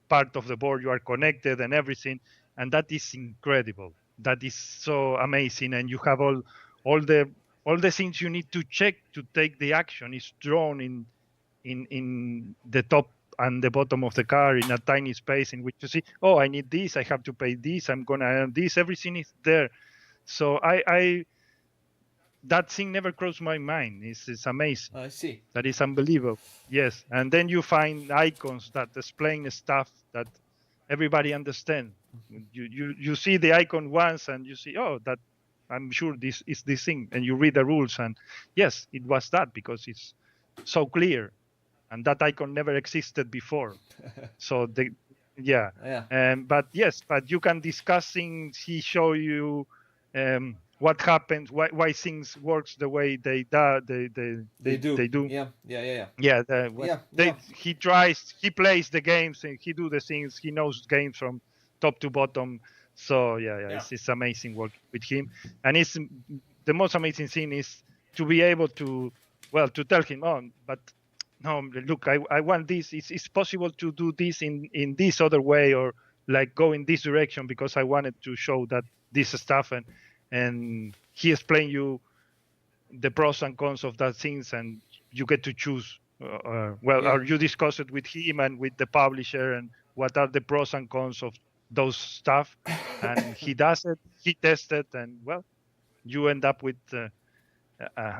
part of the board you are connected, and everything. And that is incredible. That is so amazing. And you have all the all the things you need to check to take the action is drawn in the top and the bottom of the car in a tiny space in which you see, oh, I need this, I have to pay this, I'm gonna earn this, everything is there. So I that thing never crossed my mind. It's amazing. I see. That is unbelievable. Yes, and then you find icons that explain stuff that everybody understands. You see the icon once and you see, oh, that I'm sure this is this thing, and you read the rules and yes, it was that because it's so clear, and that icon never existed before. So yeah, Yeah. but yes, but you can discuss things. He show you what happens, why things works the way they do. They do. They do. Yeah. Yeah. Yeah. Yeah, Yeah. Yeah. he tries, he plays the games, and he do the things. He knows games from top to bottom. So yeah, Yeah. it's amazing work with him. And it's the most amazing thing is to be able to, well, to tell him, oh, but no, look, I want this. It's possible to do this in this other way, or like go in this direction because I wanted to show that this stuff, and he explain you the pros and cons of that things, and you get to choose. Well, Yeah. or you discuss it with him and with the publisher, and what are the pros and cons of those stuff, and he does it, he tests it, and well, you end up with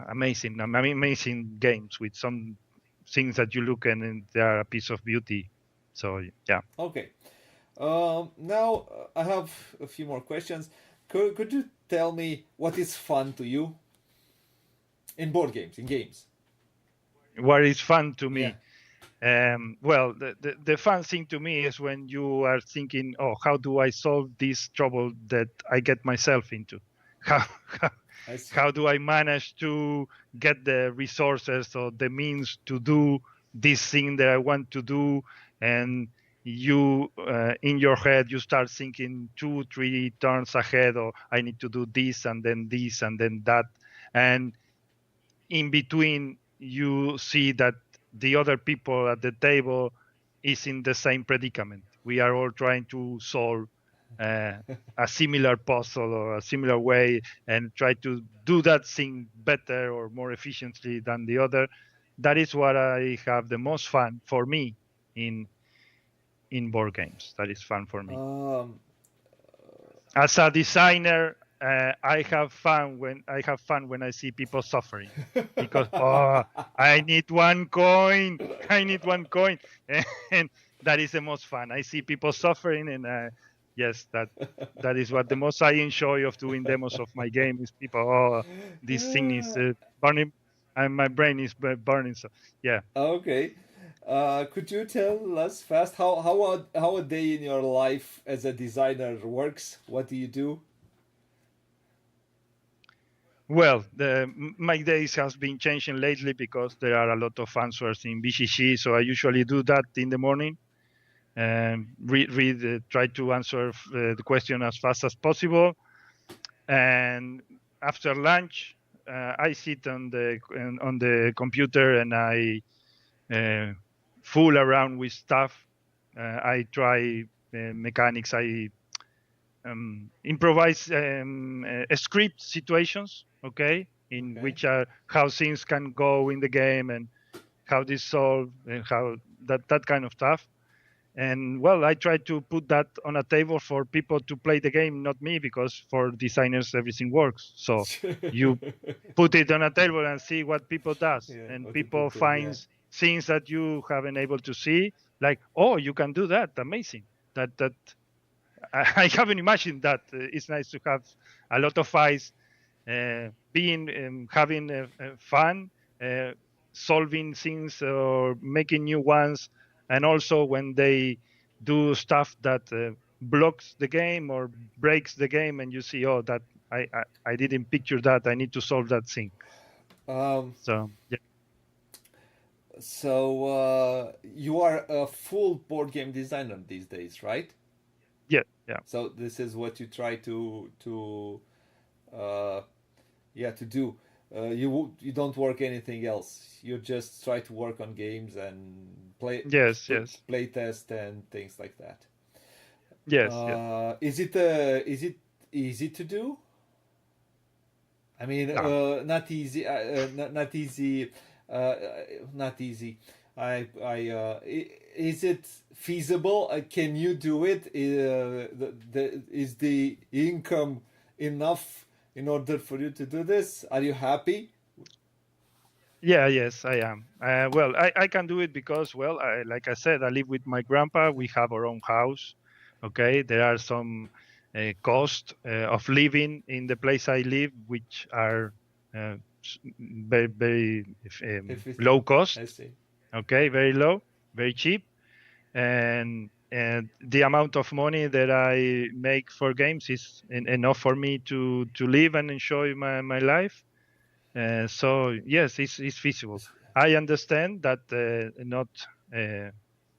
amazing games with some things that you look and they are a piece of beauty. So yeah. Okay. Now I have a few more questions. Could you tell me what is fun to you in board games, in games? What is fun to Yeah. me? Well, the fun thing to me is when you are thinking, oh, how do I solve this trouble that I get myself into? How, how, I see. how do I manage to get the resources or the means to do this thing that I want to do? And you, in your head, you start thinking 2, 3 turns ahead, or I need to do this and then that. And in between, you see that the other people at the table is in the same predicament. We are all trying to solve a similar puzzle or a similar way and try to do that thing better or more efficiently than the other. That is what I have the most fun for me in board games. That is fun for me. Um, As a designer, I have fun when I see people suffering because oh, I need 1 coin, I need 1 coin, and that is the most fun. I see people suffering, and yes, that is what the most I enjoy of doing demos of my game is people. Oh, this thing is burning, and my brain is burning. So yeah. okay. Could you tell us fast how a day in your life as a designer works? What do you do? Well, my days has been changing lately because there are a lot of answers in BCC. So I usually do that in the morning and try to answer the question as fast as possible. And after lunch, I sit on the computer and I fool around with stuff. I try mechanics. I improvise script situations, okay, in Okay. which are how things can go in the game and how this solve and how that kind of stuff. And well, I try to put that on a table for people to play the game, not me, because for designers everything works. So you put it on a table and see what people does, Yeah, and what people people do, yeah. finds things that you haven't able to see, like, oh, you can do that, amazing. That I haven't imagined that. It's nice to have a lot of eyes, being having fun, uh, solving things or making new ones, and also when they do stuff that blocks the game or breaks the game, and you see, oh, that I didn't picture that. I need to solve that thing. Um, So yeah, so you are a full board game designer these days, right? yeah, yeah. So this is what you try to uh, yeah, to do. you don't work anything else. You just try to work on games and Yes, play test and things like that. yes, yes. Is it easy to do? I mean, No. not easy, not easy, uh, not easy. Is it feasible? Can you do it? Is the income enough in order for you to do this? Are you happy? Yeah, yes, I am. Well, I can do it because, well, like I said, I live with my grandpa. We have our own house. Okay, there are some cost of living in the place I live, which are very, very If it, low I cost. see. Okay, very low, very cheap, and the amount of money that I make for games is enough for me to live and enjoy my life. So yes, it's feasible. I understand that not uh,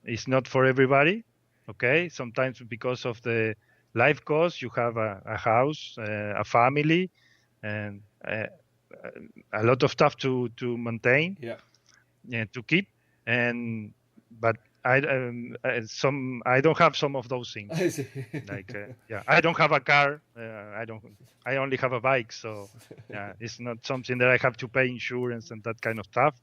it's not for everybody. Okay, sometimes because of the life cost, you have a house, a family, and a lot of stuff to maintain Yeah. and to keep. And but I don't have some of those I things. see. Like yeah, I don't have a car. I don't. I only have a bike, so yeah, it's not something that I have to pay insurance and that kind of stuff.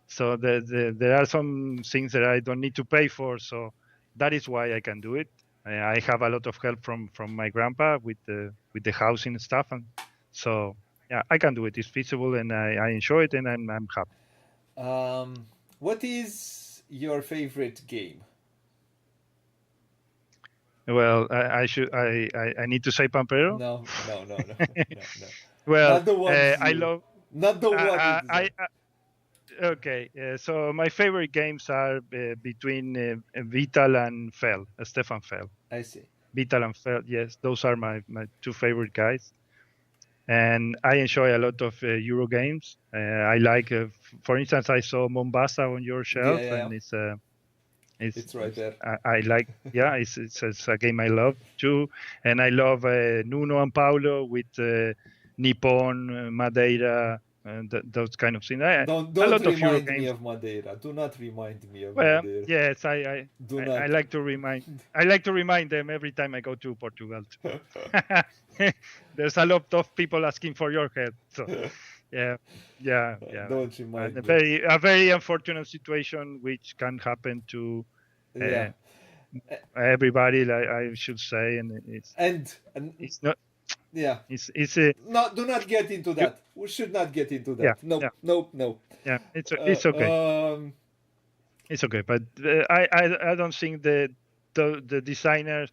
So there are some things that I don't need to pay for. So that is why I can do it. I have a lot of help from my grandpa with the housing stuff, and so yeah, I can do it. It's feasible, and I enjoy it, and I'm happy. What is your favorite game? Well, I need to say Pampero. No, no, no, no, no, no. Well, Not the ones I you. love. Not the one you I design. Okay. So my favorite games are between Vital and Fell, Stefan Fell. I see. Vital and Fell. Yes, those are my two favorite guys, and I enjoy a lot of Euro games. I like, for instance, I saw Mombasa on your Yeah, shelf, yeah, yeah. and It's right there. I like, yeah, it's a game I love too, and I love Nuno and Paulo with Nippon, Madeira, and those kind of things. A Don't lot of Euro remind me games. of Madeira. Do not remind me of Well, Madeira. yes, Do not. I like to remind. I like to remind them every time I go to Portugal too. There's a lot of people asking for your head, so yeah, yeah. Don't And remind me. a very unfortunate situation which can happen to Yeah. uh, everybody, like I should say, and And it's not. yeah. It's a No, do not get into you, that. We should not get into yeah, that. No, yeah, no, no. yeah. Uh, It's okay. um, It's okay, but I don't think the designers.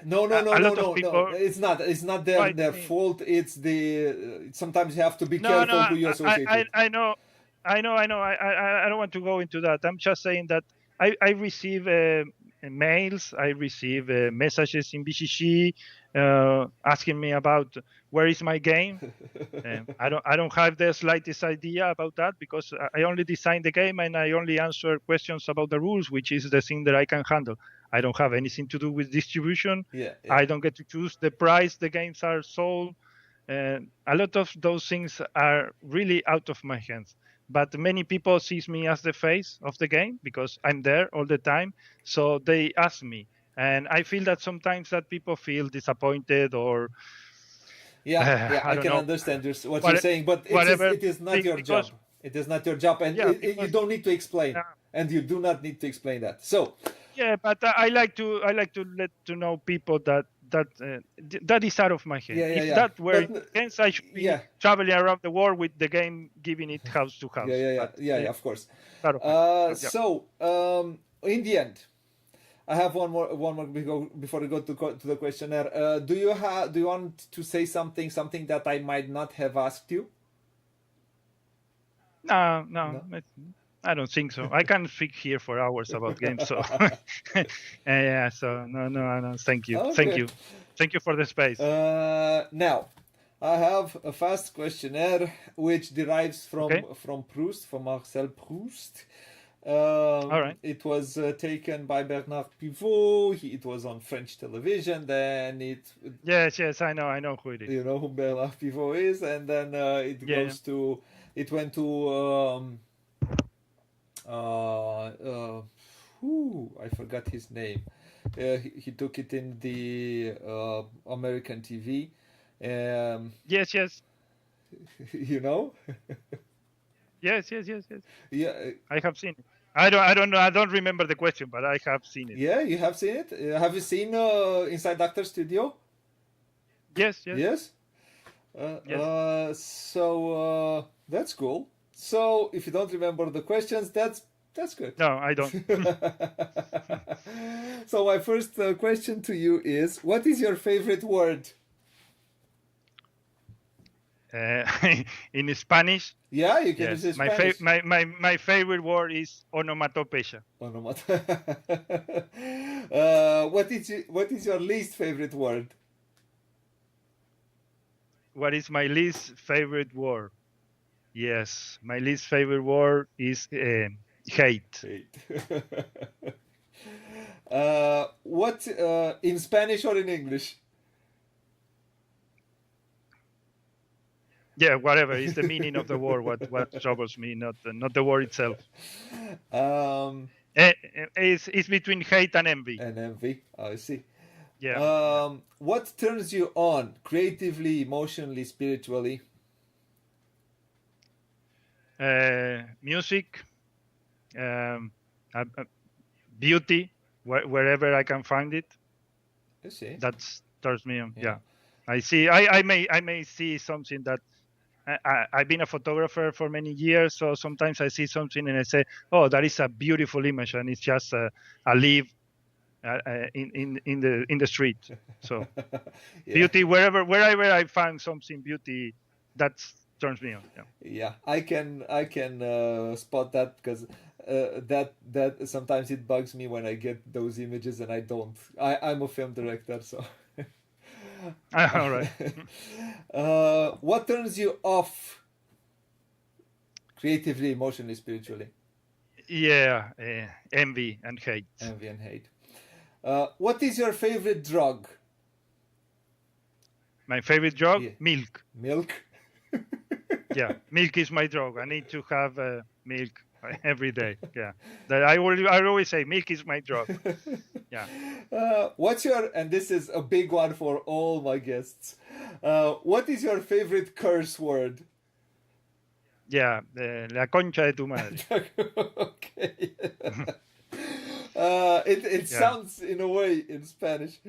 no, no, no, A no, lot of no, no. people It's not. It's not write their me. fault. It's the. Sometimes you have to be No, careful who you associate with. I know, I know. I don't want to go into that. I'm just saying that I receive mails, I receive messages in BCC asking me about where is my game. I don't have the slightest idea about that because I only design the game and I only answer questions about the rules, which is the thing that I can handle. I don't have anything to do with distribution. Yeah, yeah. I don't get to choose the price the games are sold. A lot of those things are really out of my hands. But many people sees me as the face of the game because I'm there all the time. So they ask me, and I feel that sometimes that people feel disappointed or Yeah, yeah, I I don't can know understand what you're what saying, but whatever it is not your because job. It is not your job, and yeah you because don't need to explain, uh, and you do not need to explain that. So, yeah, but I like to let to know people that that is out of my hand. yeah, yeah, If yeah, that were but in my hands, I should be yeah, traveling around the world with the game, giving it house to yeah, house. yeah, yeah, But yeah, yeah, of course. out of my hands. Yeah. So, in the end, I have one more before we go to the questionnaire. Do you want to say something that I might not have asked you? No, no, No. I don't think so. I can speak here for hours about games. So, yeah. So, no. Okay. Thank you for the space. Now, I have a fast questionnaire which derives Okay. from Proust, from Marcel Proust. All right. It was taken by Bernard Pivot. It was on French television. Then Yes, I know who it is. you know who Bernard Pivot is, and then Yeah. it went to I forgot his name. He took it in the American TV. Yes. You know, Yes. yeah, I have seen it. I don't know. I don't remember the question, but I have seen it. yeah. You have seen it. Have you seen Inside Doctor Studio? Yes. Yes. So that's cool. So if you don't remember the questions, that's good. No, I don't. So my first question to you is: what is your favorite word? In Spanish, Yeah, you can yes. use My, Spanish. my favorite word is onomatopeia. What is your least favorite word? What is my least favorite word? Yes, my least favorite word is hate. What in Spanish or in English? Yeah, whatever is the meaning of the word. What troubles me, not the word itself. It's between hate and envy. And envy. I see. Yeah. What turns you on creatively, emotionally, spiritually? Music, beauty, wherever I can find it. I see. That turns me on. Yeah. Yeah. I see. I may see something that I've been a photographer for many years, so sometimes I see something and I say, "Oh, that is a beautiful image," and it's just a leaf in the street. So Yeah. beauty, wherever I find something beauty, that turns me on. Yeah. Yeah, I can spot that because that sometimes it bugs me when I get those images and I don't. I'm a film director, so. All right. What turns you off creatively, emotionally, spiritually? Yeah, envy and hate. Envy and hate. What is your favorite drug? My favorite drug, Yeah. milk. Milk. Yeah, milk is my drug. I need to have milk every day. Yeah, that I always say milk is my drug. Yeah. What's your, and this is a big one for all my guests. What is your favorite curse word? Yeah, la concha de tu madre. Okay. It Yeah. sounds in a way in Spanish.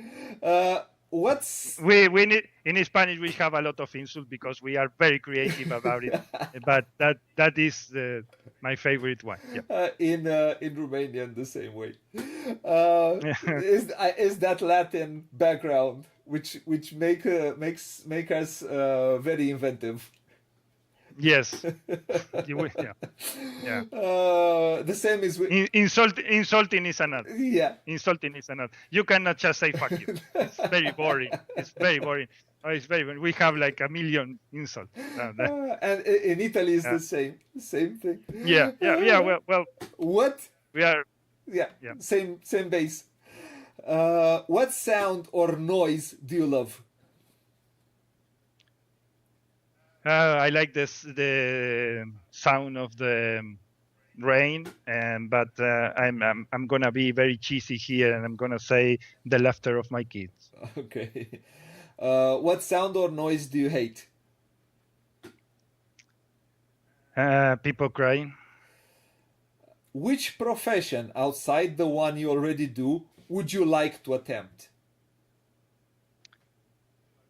What's We need in Spanish we have a lot of insults because we are very creative about it. But that is my favorite one. Yeah. in Romanian the same way? Is that Latin background which make us very inventive? Yes. Yeah. The same is with Insulting is another. yeah. Insulting is another. You cannot just say fuck you. It's very boring. It's very boring. Oh, it's very boring. We have like a million insults. And in Italy is the same thing. Yeah. Well, What? we are. Yeah. Yeah. Same base. What sound or noise do you love? I like the sound of the rain, but I'm gonna be very cheesy here, and I'm gonna say the laughter of my kids. Okay. What sound or noise do you hate? People crying. Which profession outside the one you already do would you like to attempt?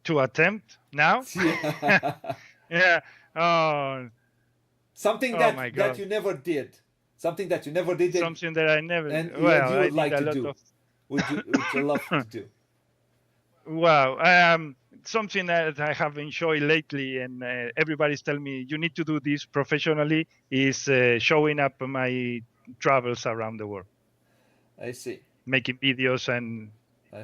To attempt now? Yeah. Yeah. Oh. Something that you never did. Something that you never did. Something that I never. And well, you would I like did to a do. lot of. Would you love to do? Wow. Something that I have enjoyed lately, and everybody's telling me you need to do this professionally, is showing up my travels around the world. I see. Making videos, and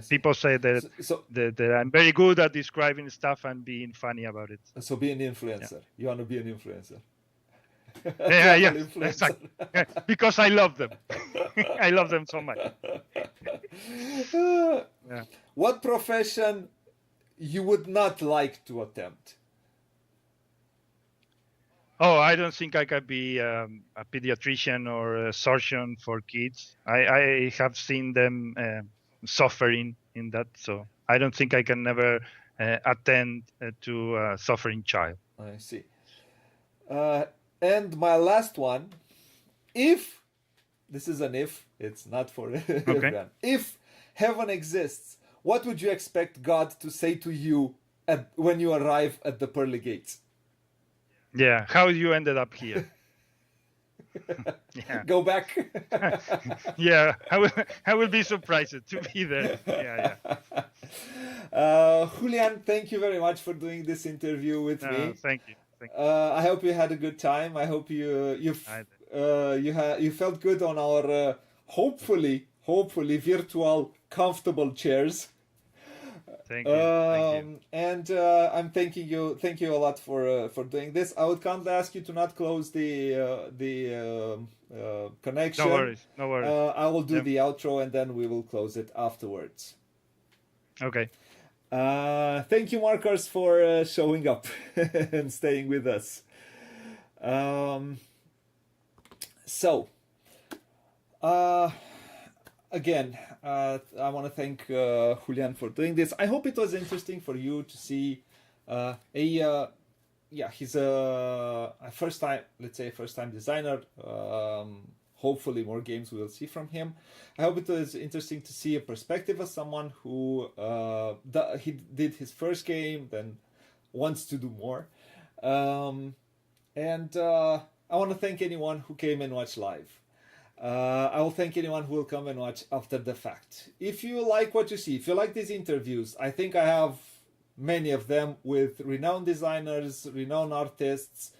people say that that I'm very good at describing stuff and being funny about it. So be an influencer. Yeah. You want to be an influencer. Yeah, travel yes, influencer. exactly. Because I love them. I love them so much. Yeah. What profession you would not like to attempt? Oh, I don't think I could be a pediatrician or a surgeon for kids. I have seen them suffering in that, so I don't think I can never attend to a suffering child. I see. And my last one, if this is an if, it's not for Okay. everyone. If heaven exists, what would you expect God to say to you when you arrive at the pearly gates? Yeah. How you ended up here? Yeah. Go back. Yeah. I will be surprised to be there. Yeah. Yeah. Julian, thank you very much for doing this interview with me. Thank you. Thank I hope you had a good time. I hope you felt good on our hopefully virtual comfortable chairs. Thank you. Thank you. And I'm thank you a lot for doing this. I would kindly ask you to not close the connection. No worries. No worries. I will do Yep. the outro and then we will close it afterwards. Okay. Thank you, Marcos, for showing up and staying with us. Again, I want to thank Julian for doing this. I hope it was interesting for you to see he's a first time designer. Hopefully more games we will see from him. I hope it was interesting to see a perspective of someone who he did his first game, then wants to do more. And I want to thank anyone who came and watched live. I will thank anyone who will come and watch after the fact. If you like what you see, if you like these interviews, I think I have many of them with renowned designers, renowned artists.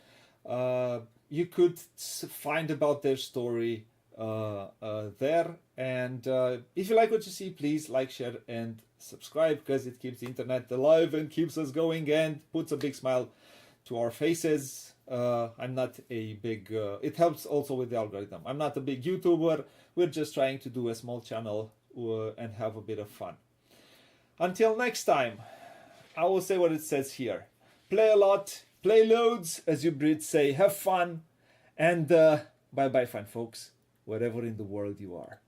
You could find about their story there. And if you like what you see, please like, share, and subscribe, because it keeps the internet alive and keeps us going and puts a big smile to our faces. I'm not a big... it helps also with the algorithm. I'm not a big YouTuber. We're just trying to do a small channel and have a bit of fun. Until next time, I will say what it says here. Play a lot, play loads, as you Brits say, have fun, and bye-bye, fine folks, wherever in the world you are.